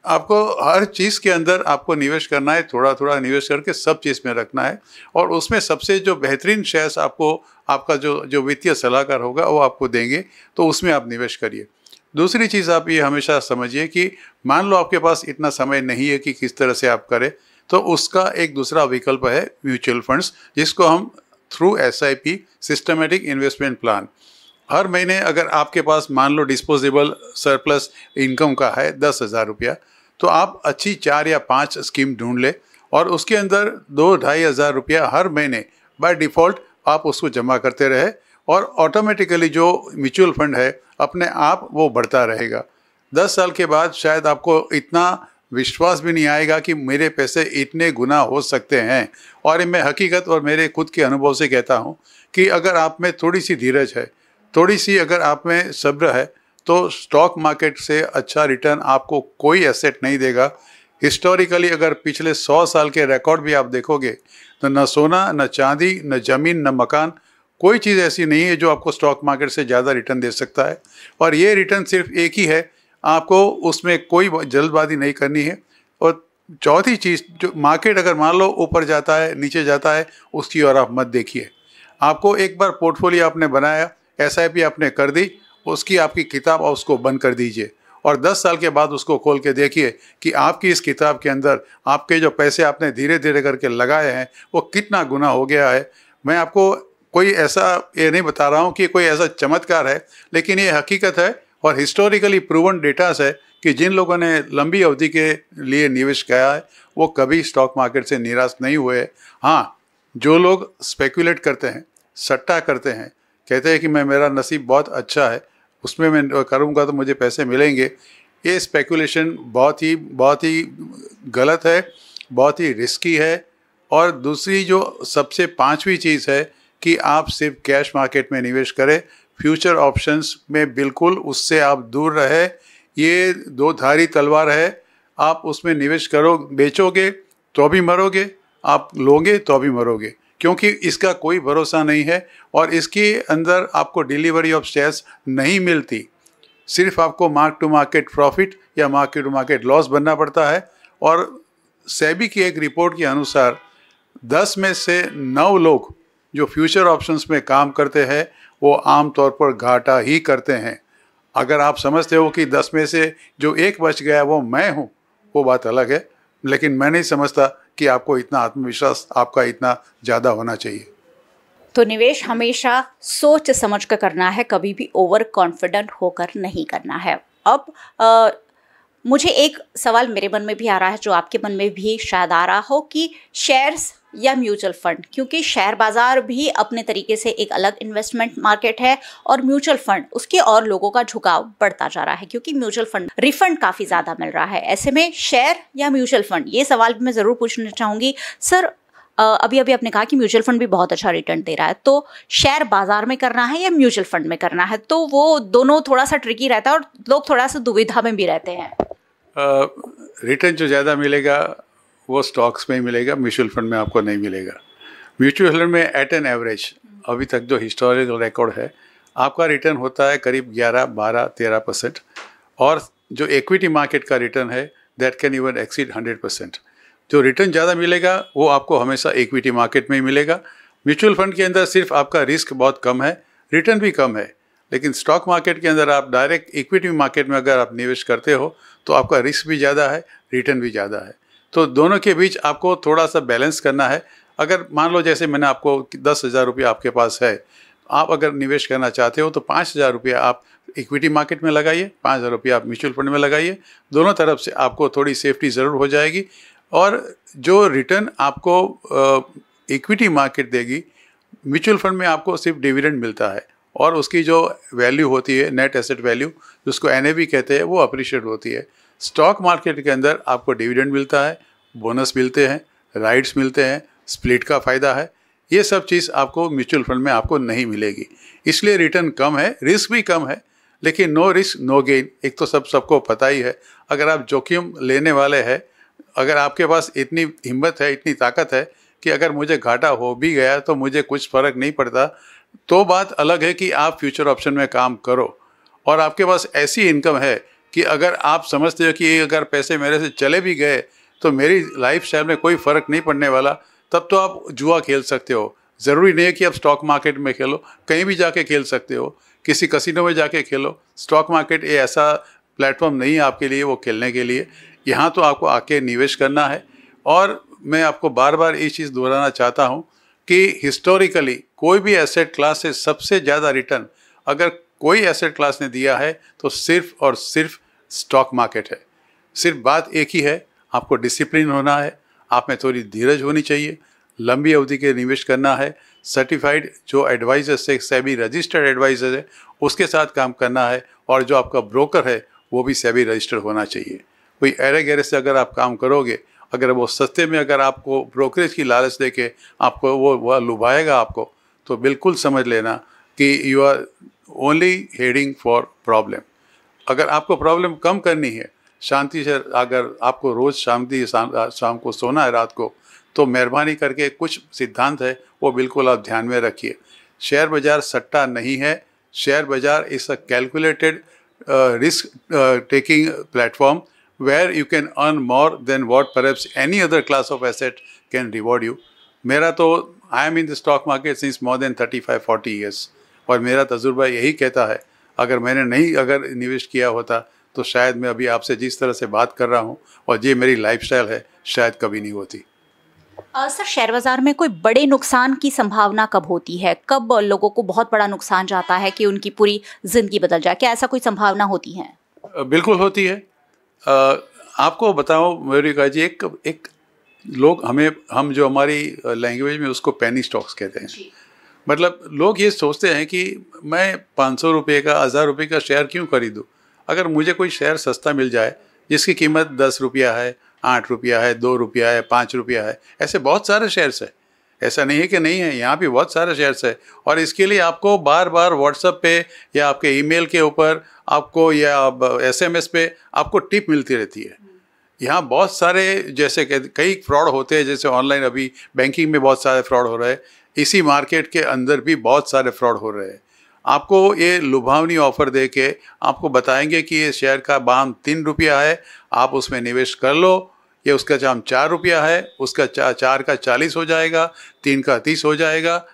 आपको हर चीज़ के अंदर आपको निवेश करना है, थोड़ा थोड़ा निवेश करके सब चीज़ में रखना है। और उसमें सबसे जो बेहतरीन शेयर्स आपको आपका जो वित्तीय सलाहकार होगा वो आपको देंगे, तो उसमें आप निवेश करिए। दूसरी चीज़ आप ये हमेशा समझिए कि मान लो आपके पास इतना समय नहीं है कि किस तरह से आप करें, तो उसका एक दूसरा विकल्प है म्यूचुअल फंड्स, जिसको हम through SIP systematic investment plan, हर महीने अगर आपके पास मान लो डिस्पोजेबल सरप्लस इनकम का है 10,000 रुपया, तो आप अच्छी 4 या 5 स्कीम ढूंढ ले और उसके अंदर 2-2.5 हज़ार रुपया हर महीने बाय डिफ़ॉल्ट आप उसको जमा करते रहे और ऑटोमेटिकली जो म्यूचुअल फंड है अपने आप वो बढ़ता रहेगा। 10 साल के बाद शायद आपको इतना विश्वास भी नहीं आएगा कि मेरे पैसे इतने गुना हो सकते हैं। और मैं हकीकत और मेरे खुद के अनुभव से कहता हूँ कि अगर आप में थोड़ी सी धीरज है, थोड़ी सी अगर आप में सब्र है, तो स्टॉक मार्केट से अच्छा रिटर्न आपको कोई एसेट नहीं देगा। हिस्टोरिकली अगर पिछले 100 साल के रिकॉर्ड भी आप देखोगे तो न सोना, न चांदी, न ज़मीन, न मकान, कोई चीज़ ऐसी नहीं है जो आपको स्टॉक मार्केट से ज़्यादा रिटर्न दे सकता है। और ये रिटर्न सिर्फ एक ही है, आपको उसमें कोई जल्दबाजी नहीं करनी है। और चौथी चीज़, जो मार्केट अगर मान लो ऊपर जाता है नीचे जाता है, उसकी ओर आप मत देखिए। आपको एक बार पोर्टफोलियो आपने बनाया, SIP आपने कर दी, उसकी आपकी किताब और उसको बंद कर दीजिए और 10 साल के बाद उसको खोल के देखिए कि आपकी इस किताब के अंदर आपके जो पैसे आपने धीरे धीरे करके लगाए हैं वो कितना गुना हो गया है। मैं आपको कोई ऐसा ये नहीं बता रहा हूँ कि कोई ऐसा चमत्कार है, लेकिन ये हकीकत है और हिस्टोरिकली प्रूवन डेटास है कि जिन लोगों ने लंबी अवधि के लिए निवेश किया है वो कभी स्टॉक मार्केट से निराश नहीं हुए। हाँ, जो लोग स्पेकुलेट करते हैं, सट्टा करते हैं, कहते हैं कि मेरा नसीब बहुत अच्छा है, उसमें मैं करूँगा तो मुझे पैसे मिलेंगे, ये स्पेकुलेशन बहुत ही गलत है, बहुत ही रिस्की है। और दूसरी जो सबसे 5वीं चीज़ है कि आप सिर्फ कैश मार्केट में निवेश करें, फ्यूचर ऑप्शंस में बिल्कुल उससे आप दूर रहे। ये 2 धारी तलवार है, आप उसमें निवेश करो, बेचोगे तो भी मरोगे, आप लोगे तो भी मरोगे, क्योंकि इसका कोई भरोसा नहीं है और इसके अंदर आपको डिलीवरी ऑफ शेयर्स नहीं मिलती। सिर्फ आपको मार्क टू मार्केट प्रॉफिट या मार्केट टू मार्केट लॉस बनना पड़ता है। और सेबी की एक रिपोर्ट के अनुसार 10 में से 9 लोग जो फ्यूचर ऑप्शंस में काम करते हैं वो आमतौर पर घाटा ही करते हैं। अगर आप समझते हो कि 10 में से जो एक बच गया वो मैं हूँ, वो बात अलग है, लेकिन मैं नहीं समझता कि आपको इतना आत्मविश्वास आपका इतना ज़्यादा होना चाहिए। तो निवेश हमेशा सोच समझ कर करना है, कभी भी ओवर कॉन्फिडेंट होकर नहीं करना है। अब मुझे एक सवाल मेरे मन में भी आ रहा है, जो आपके मन में भी शायद आ रहा हो, कि शेयर्स या म्यूचुअल फंड, क्योंकि शेयर बाजार भी अपने तरीके से एक अलग इन्वेस्टमेंट मार्केट है और म्यूचुअल फंड उसके और लोगों का झुकाव बढ़ता जा रहा है क्योंकि म्यूचुअल फंड रिफंड काफ़ी ज़्यादा मिल रहा है। ऐसे में शेयर या म्यूचुअल फंड, ये सवाल भी मैं ज़रूर पूछना चाहूँगी। सर, अभी आपने कहा कि म्यूचुअल फंड भी बहुत अच्छा रिटर्न दे रहा है, तो शेयर बाजार में करना है या म्यूचुअल फंड में करना है? तो वो दोनों थोड़ा सा ट्रिकी रहता है और लोग थोड़ा सा दुविधा में भी रहते हैं। रिटर्न जो ज़्यादा मिलेगा वो स्टॉक्स में ही मिलेगा, म्यूचुअल फंड में आपको नहीं मिलेगा। म्यूचुअल फंड में एट एन एवरेज अभी तक जो हिस्टोरिकल रिकॉर्ड है, आपका रिटर्न होता है करीब 11, 12, 13%, और जो इक्विटी मार्केट का रिटर्न है दैट कैन इवन एक्सीड 100%। जो रिटर्न ज़्यादा मिलेगा वो आपको हमेशा इक्विटी मार्केट में ही मिलेगा। म्यूचुअल फंड के अंदर सिर्फ आपका रिस्क बहुत कम है, रिटर्न भी कम है, लेकिन स्टॉक मार्केट के अंदर आप डायरेक्ट इक्विटी मार्केट में अगर आप निवेश करते हो तो आपका रिस्क भी ज़्यादा है, रिटर्न भी ज़्यादा है। तो दोनों के बीच आपको थोड़ा सा बैलेंस करना है। अगर मान लो जैसे मैंने आपको 10,000 रुपया आपके पास है, आप अगर निवेश करना चाहते हो तो 5,000 रुपया आप इक्विटी मार्केट में लगाइए, 5,000 रुपया आप म्यूचुअल फंड में लगाइए। दोनों तरफ से आपको थोड़ी सेफ्टी ज़रूर हो जाएगी और जो रिटर्न आपको इक्विटी मार्केट देगी, म्यूचुअल फंड में आपको सिर्फ डिविडेंड मिलता है और उसकी जो वैल्यू होती है, नेट एसेट वैल्यू जिसको NAV कहते हैं, वो अप्रिशिएट होती है। स्टॉक मार्केट के अंदर आपको डिविडेंड मिलता है, बोनस मिलते हैं, राइट्स मिलते हैं, स्प्लिट का फ़ायदा है। ये सब चीज़ आपको म्यूचुअल फंड में आपको नहीं मिलेगी, इसलिए रिटर्न कम है, रिस्क भी कम है, लेकिन नो रिस्क नो गेन। एक तो सबको पता ही है, अगर आप जोखिम लेने वाले हैं, अगर आपके पास इतनी हिम्मत है, इतनी ताकत है कि अगर मुझे घाटा हो भी गया तो मुझे कुछ फ़र्क नहीं पड़ता, तो बात अलग है कि आप फ्यूचर ऑप्शन में काम करो और आपके पास ऐसी इनकम है कि अगर आप समझते हो कि अगर पैसे मेरे से चले भी गए तो मेरी लाइफ स्टाइल में कोई फ़र्क नहीं पड़ने वाला, तब तो आप जुआ खेल सकते हो। ज़रूरी नहीं है कि आप स्टॉक मार्केट में खेलो, कहीं भी जाके खेल सकते हो, किसी कसिनो में जाके खेलो। स्टॉक मार्केट ये ऐसा प्लेटफॉर्म नहीं है आपके लिए वो खेलने के लिए। यहाँ तो आपको आके निवेश करना है। और मैं आपको बार बार ये चीज़ दोहराना चाहता हूँ कि हिस्टोरिकली कोई भी एसेट क्लास से सबसे ज़्यादा रिटर्न अगर कोई एसेट क्लास ने दिया है तो सिर्फ और सिर्फ स्टॉक मार्केट है। सिर्फ बात एक ही है, आपको डिसिप्लिन होना है, आप में थोड़ी धीरज होनी चाहिए, लंबी अवधि के निवेश करना है, सर्टिफाइड जो एडवाइजर से सेबी रजिस्टर्ड एडवाइजर है उसके साथ काम करना है, और जो आपका ब्रोकर है वो भी सेबी रजिस्टर्ड होना चाहिए। कोई अरे गहरे से अगर आप काम करोगे, अगर वो सस्ते में अगर आपको ब्रोकरेज की लालच देके आपको वो लुभाएगा आपको, तो बिल्कुल समझ लेना कि you are only heading for problem. अगर आपको प्रॉब्लम कम करनी है, शांति से अगर आपको रोज़ शाम को सोना है रात को, तो मेहरबानी करके कुछ सिद्धांत है वो बिल्कुल आप ध्यान में रखिए। शेयर बाज़ार सट्टा नहीं है, शेयर बाज़ार is a calculated risk taking platform where you can earn more than what perhaps any other class of asset can reward you. मेरा तो I am in the stock market since more than 35-40 years और मेरा तजुर्बा यही कहता है, अगर मैंने नहीं अगर निवेश किया होता तो शायद मैं अभी आपसे जिस तरह से बात कर रहा हूँ और ये मेरी लाइफस्टाइल है शायद कभी नहीं होती। सर, शेयर बाजार में कोई बड़े नुकसान की संभावना कब होती है? कब लोगों को बहुत बड़ा नुकसान जाता है कि उनकी पूरी जिंदगी बदल जाए? क्या ऐसा कोई संभावना होती है? बिल्कुल होती है। आपको बताओ मेरी जी, एक लोग हम जो हमारी लैंग्वेज में उसको पेनी स्टॉक्स कहते हैं। मतलब लोग ये सोचते हैं कि मैं 500 रुपये का 1000 रुपये का शेयर क्यों खरीदूं? अगर मुझे कोई शेयर सस्ता मिल जाए जिसकी कीमत 10 रुपया है, 8 रुपया है, 2 रुपया है, 5 रुपया है, ऐसे बहुत सारे शेयर्स है। ऐसा नहीं है कि नहीं है, यहाँ भी बहुत सारे शेयर्स है। और इसके लिए आपको बार बार व्हाट्सएप पे या आपके ईमेल के ऊपर आपको या SMS पे आपको टिप मिलती रहती है। यहाँ बहुत सारे जैसे कई फ्रॉड होते हैं, जैसे ऑनलाइन अभी बैंकिंग में बहुत सारे फ्रॉड हो रहे हैं, इसी मार्केट के अंदर भी बहुत सारे फ्रॉड हो रहे हैं। आपको ये लुभावनी ऑफ़र दे के आपको बताएंगे कि ये शेयर का दाम 3 रुपया है, आप उसमें निवेश कर लो, ये उसका दाम 4 रुपया है, उसका 4 का 40 हो जाएगा, 3 का 30 हो जाएगा,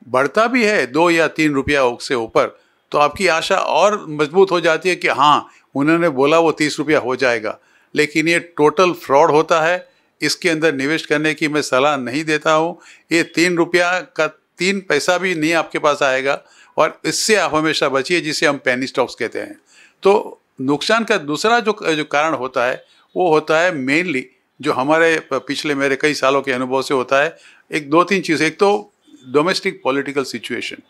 बढ़ता भी है 2 या 3 रुपया उससे ऊपर, तो आपकी आशा और मजबूत हो जाती है कि हाँ उन्होंने बोला वो 30 रुपया हो जाएगा। लेकिन ये टोटल फ्रॉड होता है, इसके अंदर निवेश करने की मैं सलाह नहीं देता हूँ। ये 3 रुपया का 3 पैसा भी नहीं आपके पास आएगा और इससे आप हमेशा बचिए, जिसे हम पेनी स्टॉक्स कहते हैं। तो नुकसान का दूसरा जो कारण होता है वो होता है मेनली जो हमारे पिछले मेरे कई सालों के अनुभव से होता है, एक 2-3 चीज़ें। एक तो डोमेस्टिक पॉलिटिकल सिचुएशन।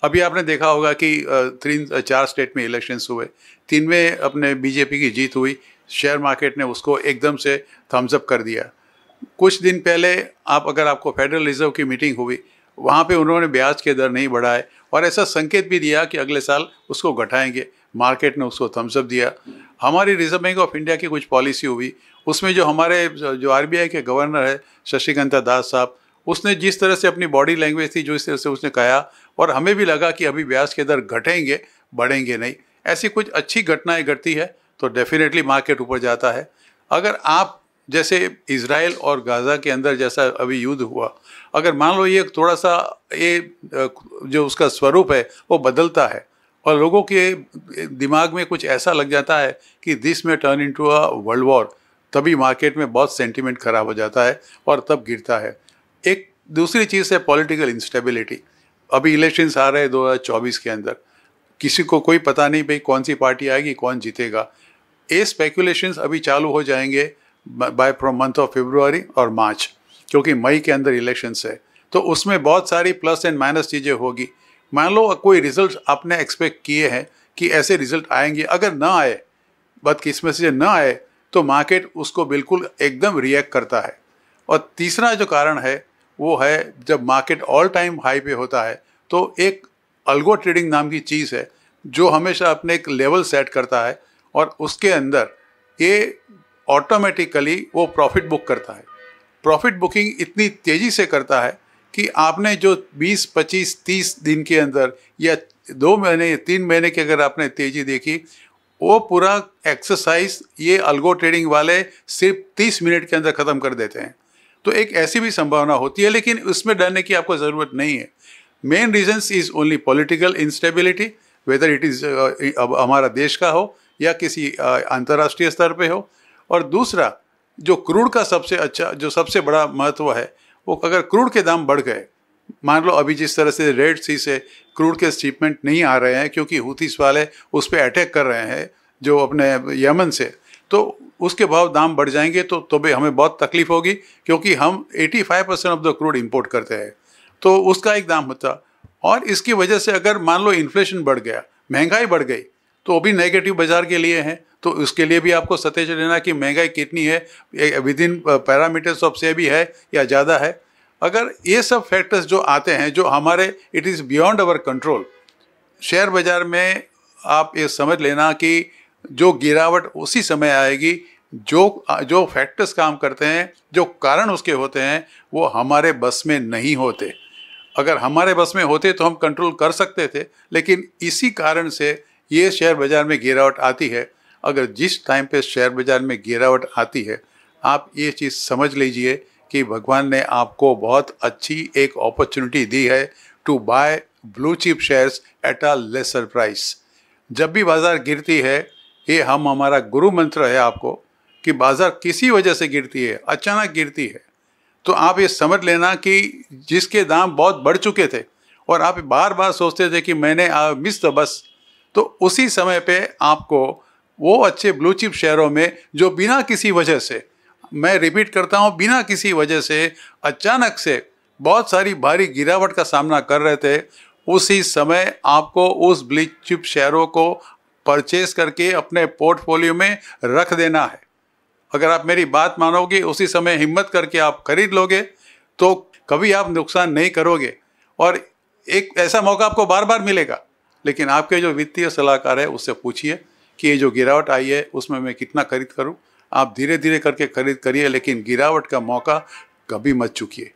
अभी आपने देखा होगा कि 3-4 स्टेट में इलेक्शंस हुए, 3 में अपने बीजेपी की जीत हुई, शेयर मार्केट ने उसको एकदम से थम्स अप कर दिया। कुछ दिन पहले आपको फेडरल रिजर्व की मीटिंग हुई, वहाँ पे उन्होंने ब्याज के दर नहीं बढ़ाए और ऐसा संकेत भी दिया कि अगले साल उसको घटाएंगे, मार्केट ने उसको थम्स अप दिया। हमारी रिजर्व बैंक ऑफ इंडिया की कुछ पॉलिसी हुई, उसमें जो हमारे जो RBI के गवर्नर है शशिकांता दास साहब, उसने जिस तरह से अपनी बॉडी लैंग्वेज थी, जो इस तरह से उसने कहा, और हमें भी लगा कि अभी ब्याज के दर घटेंगे, बढ़ेंगे नहीं। ऐसी कुछ अच्छी घटनाएं घटती है तो डेफिनेटली मार्केट ऊपर जाता है। अगर आप जैसे इजराइल और गाज़ा के अंदर जैसा अभी युद्ध हुआ, अगर मान लो ये थोड़ा सा ये जो उसका स्वरूप है वो बदलता है और लोगों के दिमाग में कुछ ऐसा लग जाता है कि दिस में turn into a world war, तभी मार्केट में बहुत सेंटीमेंट खराब हो जाता है और तब गिरता है। एक दूसरी चीज़ है पॉलिटिकल इंस्टेबिलिटी। अभी इलेक्शंस आ रहे हैं 2024 के अंदर, किसी को कोई पता नहीं भाई कौन सी पार्टी आएगी, कौन जीतेगा। ये स्पेकुलेशंस अभी चालू हो जाएंगे बाय फ्रॉम मंथ ऑफ फरवरी और मार्च, क्योंकि मई के अंदर इलेक्शंस है। तो उसमें बहुत सारी प्लस एंड माइनस चीज़ें होगी। मान लो कोई रिजल्ट आपने एक्सपेक्ट किए हैं कि ऐसे रिजल्ट आएंगे, अगर ना आए, बदकिस्मती से ना आए, तो मार्केट उसको बिल्कुल एकदम रिएक्ट करता है। और तीसरा जो कारण है वो है, जब मार्केट ऑल टाइम हाई पे होता है तो एक अल्गो ट्रेडिंग नाम की चीज़ है जो हमेशा अपने एक लेवल सेट करता है और उसके अंदर ये ऑटोमेटिकली वो प्रॉफिट बुक करता है। प्रॉफिट बुकिंग इतनी तेज़ी से करता है कि आपने जो 20, 25, 30 दिन के अंदर या 2 महीने या 3 महीने की अगर आपने तेज़ी देखी, वो पूरा एक्सरसाइज ये अल्गो ट्रेडिंग वाले सिर्फ 30 मिनट के अंदर ख़त्म कर देते हैं। तो एक ऐसी भी संभावना होती है, लेकिन उसमें डरने की आपको ज़रूरत नहीं है। Main reasons is only political instability, whether it is हमारा देश का हो या किसी अंतर्राष्ट्रीय स्तर पे हो। और दूसरा, जो क्रूड का सबसे बड़ा महत्व है, वो अगर क्रूड के दाम बढ़ गए, मान लो अभी जिस तरह से रेड सी से क्रूड के शिपमेंट नहीं आ रहे हैं क्योंकि हुतीस वाले उस पर अटैक कर रहे हैं जो अपने यमन से, तो उसके भाव दाम बढ़ जाएंगे तो भी हमें बहुत तकलीफ होगी, क्योंकि हम 85% ऑफ द क्रूड इंपोर्ट करते हैं, तो उसका एक दाम होता। और इसकी वजह से अगर मान लो इन्फ्लेशन बढ़ गया, महंगाई बढ़ गई, तो वो भी नेगेटिव बाजार के लिए है। तो उसके लिए भी आपको सतेज रहना कि महंगाई कितनी है, विद इन पैरामीटर्स ऑफ से भी है या ज़्यादा है। अगर ये सब फैक्टर्स जो आते हैं, जो हमारे it is beyond our control, share बाज़ार में आप ये समझ लेना कि जो गिरावट उसी समय आएगी जो फैक्टर्स काम करते हैं, जो कारण उसके होते हैं, वो हमारे बस में नहीं होते। अगर हमारे बस में होते तो हम कंट्रोल कर सकते थे, लेकिन इसी कारण से ये शेयर बाज़ार में गिरावट आती है। अगर जिस टाइम पे शेयर बाज़ार में गिरावट आती है, आप ये चीज़ समझ लीजिए कि भगवान ने आपको बहुत अच्छी एक अपॉर्चुनिटी दी है to buy blue chip shares at a lesser price. जब भी बाज़ार गिरती है, ये हमारा गुरु मंत्र है आपको कि बाज़ार किसी वजह से गिरती है, अचानक गिरती है, तो आप ये समझ लेना कि जिसके दाम बहुत बढ़ चुके थे और आप बार बार सोचते थे कि मैंने मिस द बस, तो उसी समय पे आपको वो अच्छे ब्लू चिप शेयरों में जो बिना किसी वजह से, मैं रिपीट करता हूँ, बिना किसी वजह से अचानक से बहुत सारी भारी गिरावट का सामना कर रहे थे, उसी समय आपको उस ब्लू चिप शेयरों को परचेज करके अपने पोर्टफोलियो में रख देना है। अगर आप मेरी बात मानोगे, उसी समय हिम्मत करके आप खरीद लोगे, तो कभी आप नुकसान नहीं करोगे और एक ऐसा मौका आपको बार बार मिलेगा। लेकिन आपके जो वित्तीय सलाहकार है उससे पूछिए कि ये जो गिरावट आई है उसमें मैं कितना खरीद करूं। आप धीरे धीरे करके खरीद करिए, लेकिन गिरावट का मौका कभी मत चूकिए।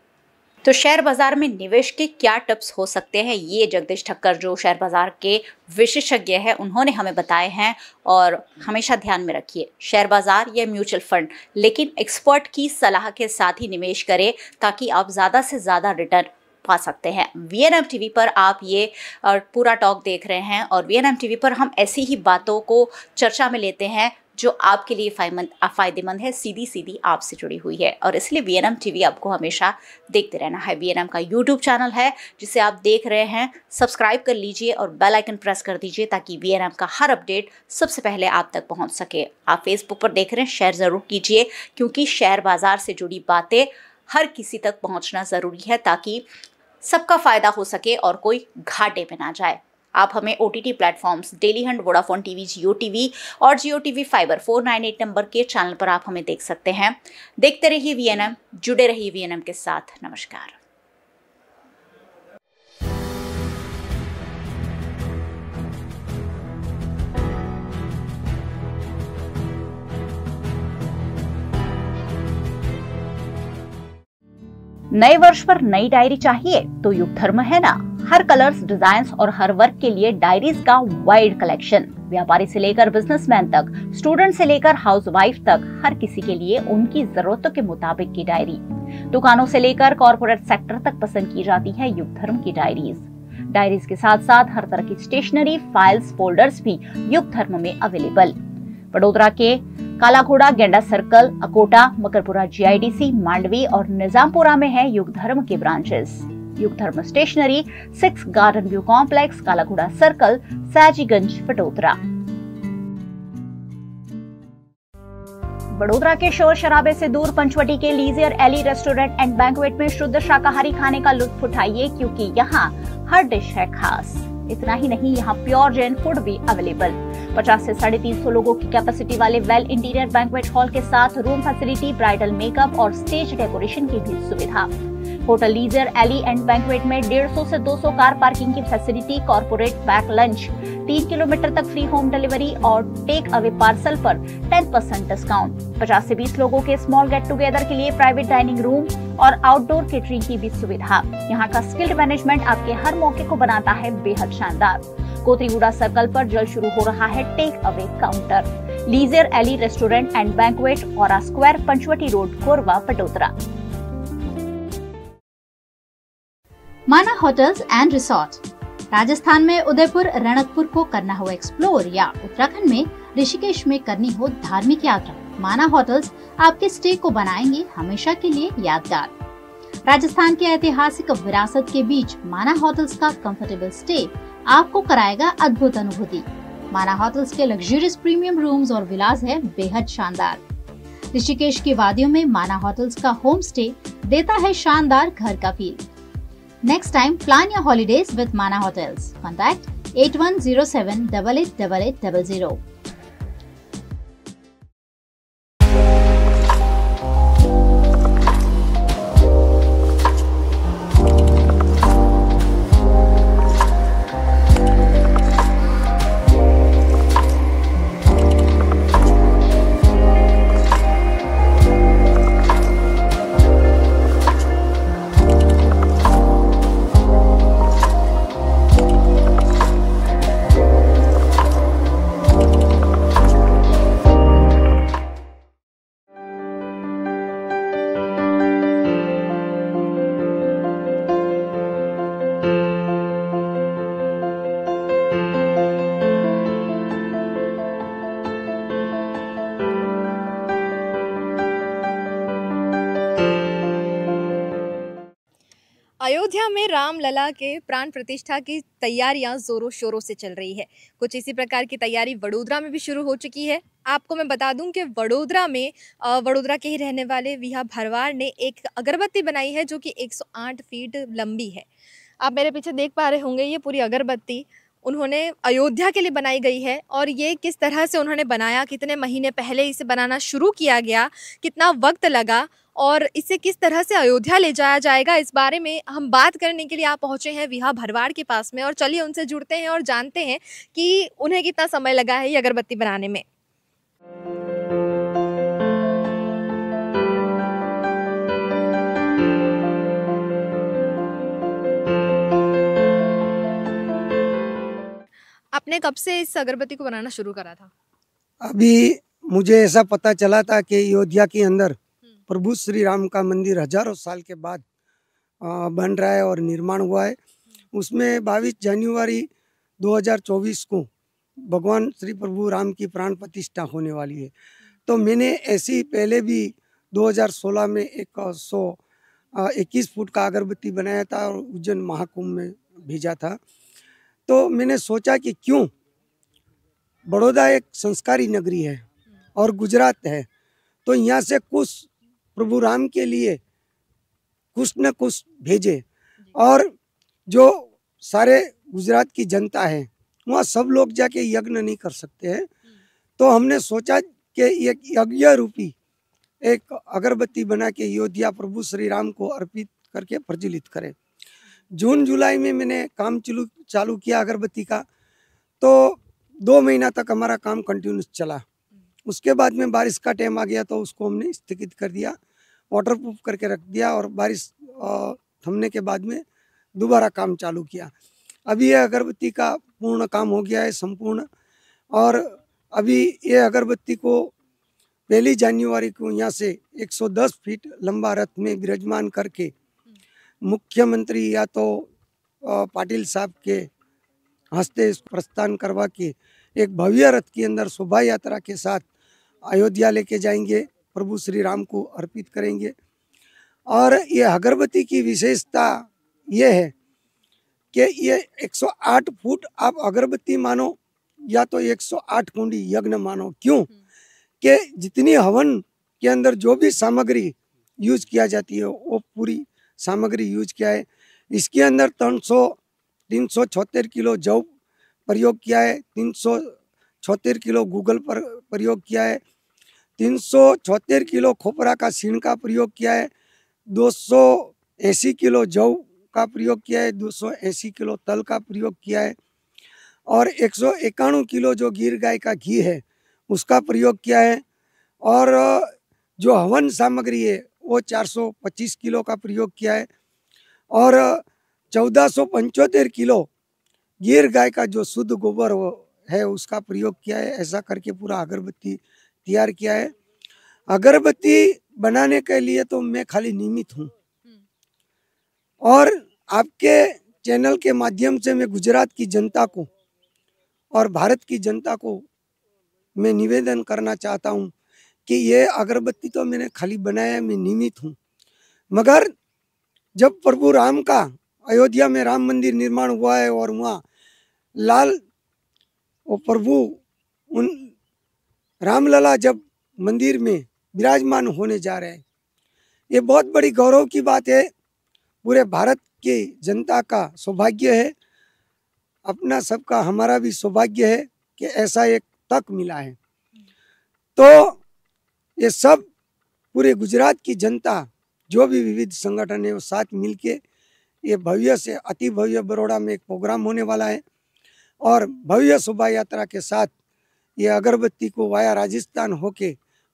तो शेयर बाजार में निवेश के क्या टिप्स हो सकते हैं, ये जगदीश ठक्कर जो शेयर बाजार के विशेषज्ञ हैं उन्होंने हमें बताए हैं। और हमेशा ध्यान में रखिए, शेयर बाजार या म्यूचुअल फंड, लेकिन एक्सपर्ट की सलाह के साथ ही निवेश करें ताकि आप ज़्यादा से ज़्यादा रिटर्न पा सकते हैं। VNM TV पर आप ये पूरा टॉक देख रहे हैं और VNM TV पर हम ऐसी ही बातों को चर्चा में लेते हैं जो आपके लिए फ़ायदेमंद है, सीधी सीधी आपसे जुड़ी हुई है। और इसलिए VNM TV आपको हमेशा देखते रहना है। VNM का YouTube चैनल है जिसे आप देख रहे हैं, सब्सक्राइब कर लीजिए और बेल आइकन प्रेस कर दीजिए ताकि VNM का हर अपडेट सबसे पहले आप तक पहुंच सके। आप फेसबुक पर देख रहे हैं, शेयर ज़रूर कीजिए, क्योंकि शेयर बाजार से जुड़ी बातें हर किसी तक पहुँचना ज़रूरी है ताकि सबका फ़ायदा हो सके और कोई घाटे में ना जाए। आप हमें OTT platforms Dailyhunt, Vodafone TV, Jio TV और जियो टीवी फाइबर 498 नंबर के चैनल पर आप हमें देख सकते हैं। देखते रहिए VNM, जुड़े रहिए VNM के साथ। नमस्कार। नए वर्ष पर नई डायरी चाहिए तो युग धर्म है ना। हर कलर्स, डिजाइन्स और हर वर्क के लिए डायरीज का वाइड कलेक्शन। व्यापारी से लेकर बिजनेसमैन तक, स्टूडेंट से लेकर हाउसवाइफ तक, हर किसी के लिए उनकी जरूरतों के मुताबिक की डायरी। दुकानों से लेकर कॉर्पोरेट सेक्टर तक पसंद की जाती है युग धर्म की डायरीज। डायरीज के साथ साथ हर तरह की स्टेशनरी, फाइल्स, फोल्डर्स भी युग धर्म में अवेलेबल। वडोदरा के काला घोड़ा, गेंडा सर्कल, अकोटा, मकरपुरा GIDC, मांडवी और निजामपुरा में है युग धर्म के ब्रांचेस। युग धर्म स्टेशनरी 6 गार्डन व्यू कॉम्प्लेक्स, काला घोड़ा सर्कल, सयाजीगंज, वडोदरा। वडोदरा के शोर शराबे से दूर पंचवटी के लीजियर एली रेस्टोरेंट एंड बैंक्वेट में शुद्ध शाकाहारी खाने का लुत्फ उठाइए, क्योंकि यहाँ हर डिश है खास। इतना ही नहीं, यहाँ प्योर जैन फूड भी अवेलेबल। 50 से 350 लोगों की कैपेसिटी वाले वेल इंटीरियर बैंक्वेट हॉल के साथ रूम फैसिलिटी, ब्राइडल मेकअप और स्टेज डेकोरेशन की भी सुविधा। Hotel leisure alley and banquet में 150 से 200 कार पार्किंग की facility, corporate pack lunch, 3 kilometre तक फ्री होम डिलीवरी और टेक अवे पार्सल पर 10% डिस्काउंट। 50 से 20 लोगों के स्मॉल गेट टुगेदर के लिए प्राइवेट डाइनिंग रूम और आउटडोर केटरिंग की भी सुविधा। यहाँ का स्किल्ड मैनेजमेंट आपके हर मौके को बनाता है बेहद शानदार। कोतरीगुड़ा सर्कल पर जल्द शुरू हो रहा है take away counter. Leisure alley restaurant and banquet, aura square, Panchavati road, Korba, Vadodara. माना होटल्स एंड रिसोर्ट। राजस्थान में उदयपुर, रणकपुर को करना हो एक्सप्लोर या उत्तराखंड में ऋषिकेश में करनी हो धार्मिक यात्रा, माना होटल्स आपके स्टे को बनाएंगे हमेशा के लिए यादगार। राजस्थान के ऐतिहासिक विरासत के बीच माना होटल्स का कंफर्टेबल स्टे आपको कराएगा अद्भुत अनुभूति। माना होटल्स के लग्जरियस प्रीमियम रूम्स और विलास है बेहद शानदार। ऋषिकेश की वादियों में माना होटल्स का होम स्टे देता है शानदार घर का feel. Next time, plan your holidays with Mana Hotels. Contact 8107 888800. Ayodhya में रामलला के प्राण प्रतिष्ठा की तैयारियां जोरों शोरों से चल रही है। कुछ इसी प्रकार की तैयारी वडोदरा में भी शुरू हो चुकी है। आपको मैं बता दूं कि वडोदरा में वडोदरा के ही रहने वाले विहा भरवाड़ ने एक अगरबत्ती बनाई है जो कि 108 फीट लंबी है। आप मेरे पीछे देख पा रहे होंगे, ये पूरी अगरबत्ती उन्होंने अयोध्या के लिए बनाई गई है। और ये किस तरह से उन्होंने बनाया, कितने महीने पहले इसे बनाना शुरू किया गया, कितना वक्त लगा और इसे किस तरह से अयोध्या ले जाया जाएगा, इस बारे में हम बात करने के लिए आप पहुंचे हैं विहा भरवाड़ के पास में। और चलिए उनसे जुड़ते हैं और जानते हैं कि उन्हें कितना समय लगा है ये अगरबत्ती बनाने में। आपने कब से इस अगरबत्ती को बनाना शुरू करा था? अभी मुझे ऐसा पता चला था कि अयोध्या के अंदर प्रभु श्री राम का मंदिर हजारों साल के बाद बन रहा है और निर्माण हुआ है। उसमें 22 जनवरी 2024 को भगवान श्री प्रभु राम की प्राण प्रतिष्ठा होने वाली है। तो मैंने ऐसी पहले भी 2016 में 121 फुट का अगरबत्ती बनाया था और उज्जैन महाकुंभ में भेजा था। तो मैंने सोचा कि क्यों, बड़ौदा एक संस्कारी नगरी है और गुजरात है, तो यहाँ से कुछ प्रभु राम के लिए कुछ न कुछ भेजे। और जो सारे गुजरात की जनता है वहाँ सब लोग जाके यज्ञ नहीं कर सकते हैं, तो हमने सोचा कि एक यज्ञ रूपी एक अगरबत्ती बना के अयोध्या प्रभु श्री राम को अर्पित करके प्रज्वलित करें। जून जुलाई में मैंने काम चालू किया अगरबत्ती का, तो 2 महीना तक हमारा काम कंटिन्यूस चला। उसके बाद में बारिश का टाइम आ गया तो उसको हमने स्थगित कर दिया, वाटरप्रूफ करके रख दिया और बारिश थमने के बाद में दोबारा काम चालू किया। अभी ये अगरबत्ती का पूर्ण काम हो गया है, संपूर्ण। और अभी ये अगरबत्ती को 1 जनवरी को यहाँ से 110 फीट लंबा रथ में विराजमान करके मुख्यमंत्री या तो पाटिल साहब के हंसते प्रस्थान करवा के एक भव्य रथ के अंदर शोभा यात्रा के साथ अयोध्या लेके जाएंगे, प्रभु श्री राम को अर्पित करेंगे। और ये अगरबत्ती की विशेषता ये है कि ये 108 फुट आप अगरबत्ती मानो या तो 108 कुंडी यज्ञ मानो। क्यों कि जितनी हवन के अंदर जो भी सामग्री यूज किया जाती है वो पूरी सामग्री यूज किया है। इसके अंदर 376 किलो जौ प्रयोग किया है, 376 किलो गूगल पर प्रयोग किया है, 376 किलो खोपरा का सीण का प्रयोग किया है, 280 किलो जौ का प्रयोग किया है, 280 किलो तल का प्रयोग किया है और 191 किलो जो गिर गाय का घी है उसका प्रयोग किया है। और जो हवन सामग्री है वो 425 किलो का प्रयोग किया है और 1475 किलो गिर गाय का जो शुद्ध गोबर है उसका प्रयोग किया है। ऐसा करके पूरा अगरबत्ती तैयार किया है। अगरबत्ती बनाने के लिए तो मैं खाली निमित्त हूँ और आपके चैनल के माध्यम से मैं गुजरात की जनता को और भारत की जनता को मैं निवेदन करना चाहता हूँ कि ये अगरबत्ती तो मैंने खाली बनाया, मैं निमित्त हूँ, मगर जब प्रभु राम का अयोध्या में राम मंदिर निर्माण हुआ है और वहाँ लाल वो प्रभु उन रामलला जब मंदिर में विराजमान होने जा रहे हैं, ये बहुत बड़ी गौरव की बात है। पूरे भारत की जनता का सौभाग्य है, अपना सबका हमारा भी सौभाग्य है कि ऐसा एक तक मिला है। तो ये सब पूरे गुजरात की जनता जो भी विविध संगठन है वो साथ मिलके ये भव्य से अति भव्य बड़ौदा में एक प्रोग्राम होने वाला है और भव्य शोभा यात्रा के साथ ये अगरबत्ती को वाया राजस्थान होके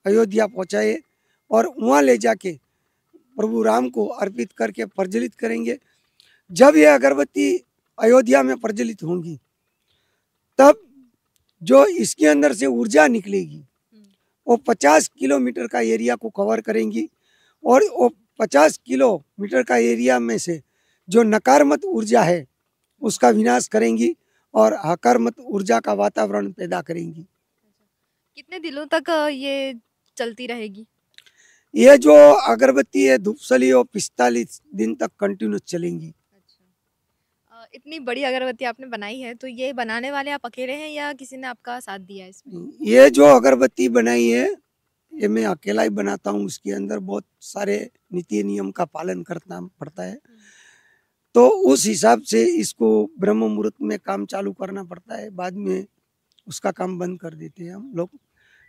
अयोध्या पहुँचाए और वहाँ ले जाके प्रभु राम को अर्पित करके प्रज्वलित करेंगे। जब ये अगरबत्ती अयोध्या में प्रज्वलित होंगी तब जो इसके अंदर से ऊर्जा निकलेगी वो 50 किलोमीटर का एरिया को कवर करेंगी और वो 50 किलोमीटर का एरिया में से जो नकारात्मक ऊर्जा है उसका विनाश करेंगी और हकारात्मक ऊर्जा का वातावरण पैदा करेंगी। कितने दिनों तक ये चलती रहेगी? ये जो अगरबत्ती है धूपसली वो 45 दिन तक कंटिन्यू चलेंगी। इतनी बड़ी अगरबत्ती आपने बनाई है तो ये बनाने वाले आप अकेले हैं या किसी ने आपका साथ दिया है इसमें? ये जो अगरबत्ती बनाई है ये मैं अकेला ही बनाता हूँ। इसके अंदर बहुत सारे नीति नियम का पालन करना पड़ता है, तो उस हिसाब से इसको ब्रह्म मुहूर्त में काम चालू करना पड़ता है, बाद में उसका काम बंद कर देते हैं हम लोग,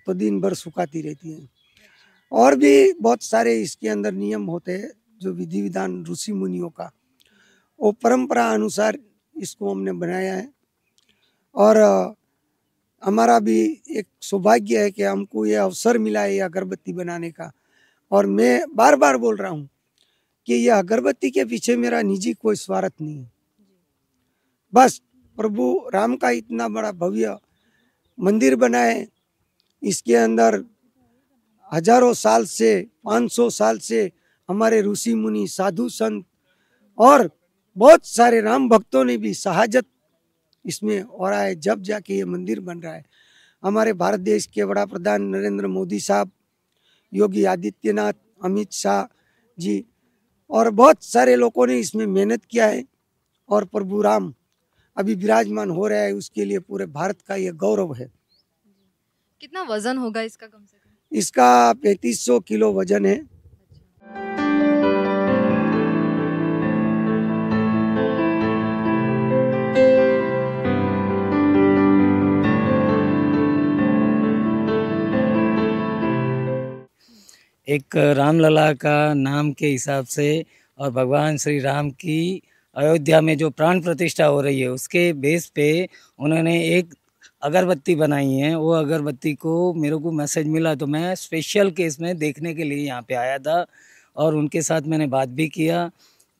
तो दिन भर सुखाती रहती है। और भी बहुत सारे इसके अंदर नियम होते हैं जो विधि विधान ऋषि मुनियों का, वो परंपरा अनुसार इसको हमने बनाया है। और हमारा भी एक सौभाग्य है कि हमको ये अवसर मिला है ये अगरबत्ती बनाने का। और मैं बार बार बोल रहा हूँ कि यह अगरबत्ती के पीछे मेरा निजी कोई स्वार्थ नहीं है, बस प्रभु राम का इतना बड़ा भव्य मंदिर बना है, इसके अंदर हजारों साल से 500 साल से हमारे ऋषि मुनि साधु संत और बहुत सारे राम भक्तों ने भी शहादत इसमें हो रहा है, जब जाके ये मंदिर बन रहा है। हमारे भारत देश के बड़ा प्रधान नरेंद्र मोदी साहब, योगी आदित्यनाथ, अमित शाह जी और बहुत सारे लोगों ने इसमें मेहनत किया है और प्रभु राम अभी विराजमान हो रहा है, उसके लिए पूरे भारत का ये गौरव है। कितना वजन होगा इसका कम से कम? इसका 3500 किलो वजन है। एक रामलला का नाम के हिसाब से और भगवान श्री राम की अयोध्या में जो प्राण प्रतिष्ठा हो रही है उसके बेस पे उन्होंने एक अगरबत्ती बनाई है। वो अगरबत्ती को मेरे को मैसेज मिला तो मैं स्पेशल केस में देखने के लिए यहाँ पे आया था और उनके साथ मैंने बात भी किया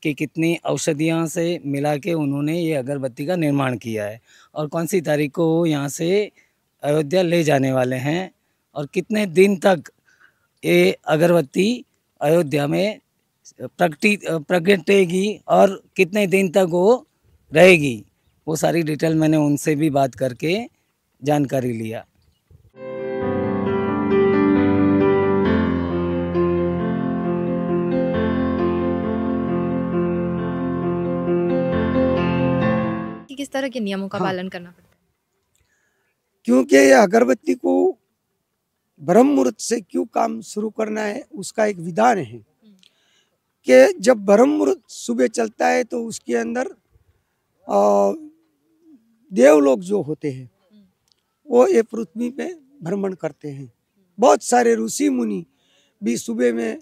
कि कितनी औषधियों से मिला के उन्होंने ये अगरबत्ती का निर्माण किया है और कौन सी तारीख को वो यहाँ से अयोध्या ले जाने वाले हैं और कितने दिन तक ये अगरबत्ती अयोध्या में प्रगटेगी और कितने दिन तक वो रहेगी, वो सारी डिटेल मैंने उनसे भी बात करके जानकारी लिया। किस तरह के नियमों का पालन करना पड़ता है? क्योंकि ये अगरबत्ती को ब्रह्म मुहूर्त से क्यों काम शुरू करना है उसका एक विधान है कि जब ब्रह्म मुहूर्त सुबह चलता है तो उसके अंदर देवलोक जो होते हैं वो ये पृथ्वी पे भ्रमण करते हैं। बहुत सारे ऋषि मुनि भी सुबह में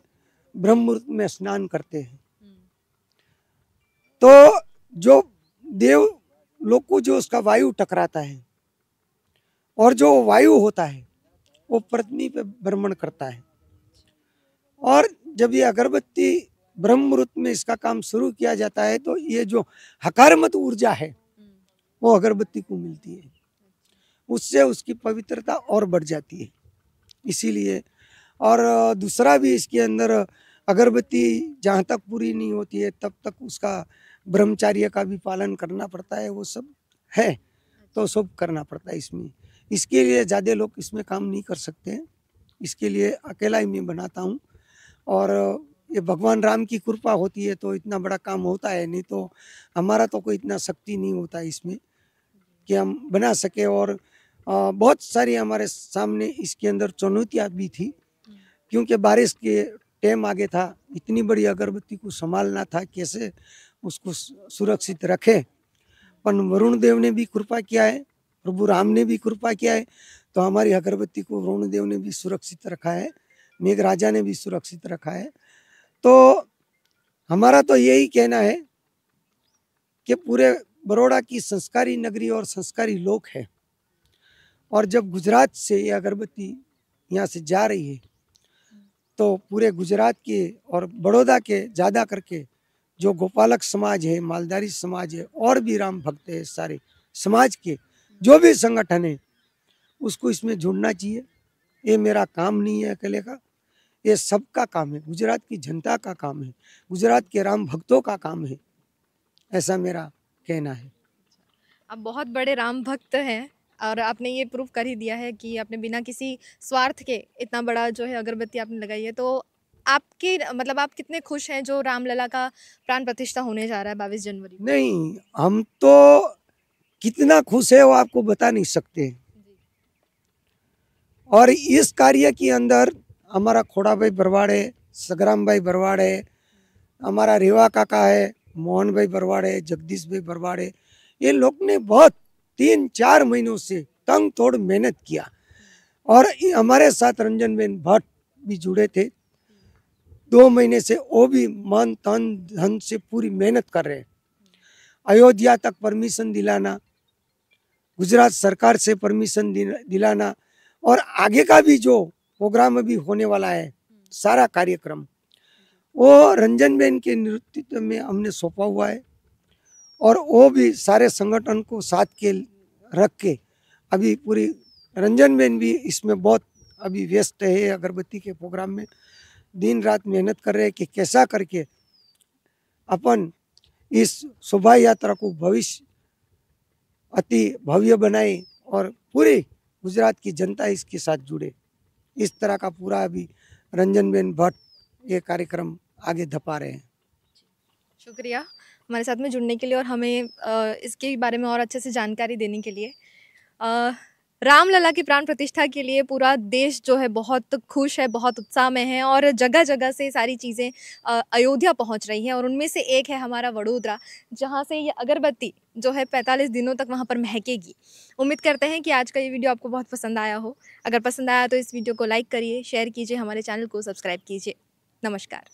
ब्रह्म मुहूर्त में स्नान करते हैं। तो जो देव लोक को जो उसका वायु टकराता है और जो वायु होता है वो पृथ्वी पे भ्रमण करता है। और जब ये अगरबत्ती ब्रह्म मुहूर्त में इसका काम शुरू किया जाता है तो ये जो हकारमत ऊर्जा है वो अगरबत्ती को मिलती है, उससे उसकी पवित्रता और बढ़ जाती है। इसीलिए और दूसरा भी इसके अंदर अगरबत्ती जहाँ तक पूरी नहीं होती है तब तक उसका ब्रह्मचार्य का भी पालन करना पड़ता है। वो सब है तो सब करना पड़ता है इसमें। इसके लिए ज़्यादा लोग इसमें काम नहीं कर सकते हैं, इसके लिए अकेला ही मैं बनाता हूँ। और ये भगवान राम की कृपा होती है तो इतना बड़ा काम होता है, नहीं तो हमारा तो कोई इतना शक्ति नहीं होता इसमें कि हम बना सके। और बहुत सारी हमारे सामने इसके अंदर चुनौतियाँ भी थी, क्योंकि बारिश के टाइम आगे था, इतनी बड़ी अगरबत्ती को संभालना था, कैसे उसको सुरक्षित रखे। पर वरुण देव ने भी कृपा किया है, प्रभु राम ने भी कृपा किया है, तो हमारी अगरबत्ती को वरुण देव ने भी सुरक्षित रखा है, मेघराजा ने भी सुरक्षित रखा है। तो हमारा तो यही कहना है कि पूरे बड़ौदा की संस्कारी नगरी और संस्कारी लोक है, और जब गुजरात से ये अगरबत्ती यहाँ से जा रही है तो पूरे गुजरात के और बड़ौदा के ज़्यादा करके जो गोपालक समाज है, मालधारी समाज है, और भी राम भक्त है, सारे समाज के जो भी संगठन है उसको इसमें जुड़ना चाहिए। ये मेरा काम नहीं है अकेले का, ये सबका काम है, गुजरात की जनता का काम है, गुजरात के राम भक्तों का काम है, ऐसा मेरा कहना है। आप बहुत बड़े राम भक्त हैं और आपने ये प्रूव कर ही दिया है कि आपने बिना किसी स्वार्थ के इतना बड़ा जो है अगरबत्ती आपने लगाई है। तो आपके मतलब आप कितने खुश हैं जो रामलला का प्राण प्रतिष्ठा होने जा रहा है 22 जनवरी को? नहीं, हम तो कितना खुश है वो आपको बता नहीं सकते। और इस कार्य के अंदर हमारा खोड़ा भाई बरवाड़ है, सगराम भाई बरवाड़ है, हमारा रेवा काका है, मोहन भाई बरवाड़ है, जगदीश भाई बरवाड़ है, ये लोग ने बहुत 3-4 महीनों से तंग तोड़ मेहनत किया। और हमारे साथ रंजन बेन भट्ट भी जुड़े थे, 2 महीने से वो भी मन तन धन से पूरी मेहनत कर रहे हैं। अयोध्या तक परमिशन दिलाना, गुजरात सरकार से परमिशन दिलाना, और आगे का भी जो प्रोग्राम अभी होने वाला है सारा कार्यक्रम वो रंजन बेन के नेतृत्व में हमने सौंपा हुआ है। और वो भी सारे संगठन को साथ के रख के अभी पूरी रंजन बेन भी इसमें बहुत अभी व्यस्त है, अगरबत्ती के प्रोग्राम में दिन रात मेहनत कर रहे हैं कि कैसा करके अपन इस शोभा यात्रा को भविष्य अति भव्य बनाए और पूरी गुजरात की जनता इसके साथ जुड़े। इस तरह का पूरा अभी रंजन बेन भट्ट ये कार्यक्रम आगे धपा रहे हैं। शुक्रिया हमारे साथ में जुड़ने के लिए और हमें इसके बारे में और अच्छे से जानकारी देने के लिए। रामलला की प्राण प्रतिष्ठा के लिए पूरा देश जो है बहुत खुश है, बहुत उत्साह में है और जगह जगह से सारी चीज़ें अयोध्या पहुंच रही हैं। और उनमें से एक है हमारा वडोदरा, जहां से ये अगरबत्ती जो है 45 दिनों तक वहां पर महकेगी। उम्मीद करते हैं कि आज का ये वीडियो आपको बहुत पसंद आया हो। अगर पसंद आया तो इस वीडियो को लाइक करिए, शेयर कीजिए, हमारे चैनल को सब्सक्राइब कीजिए। नमस्कार।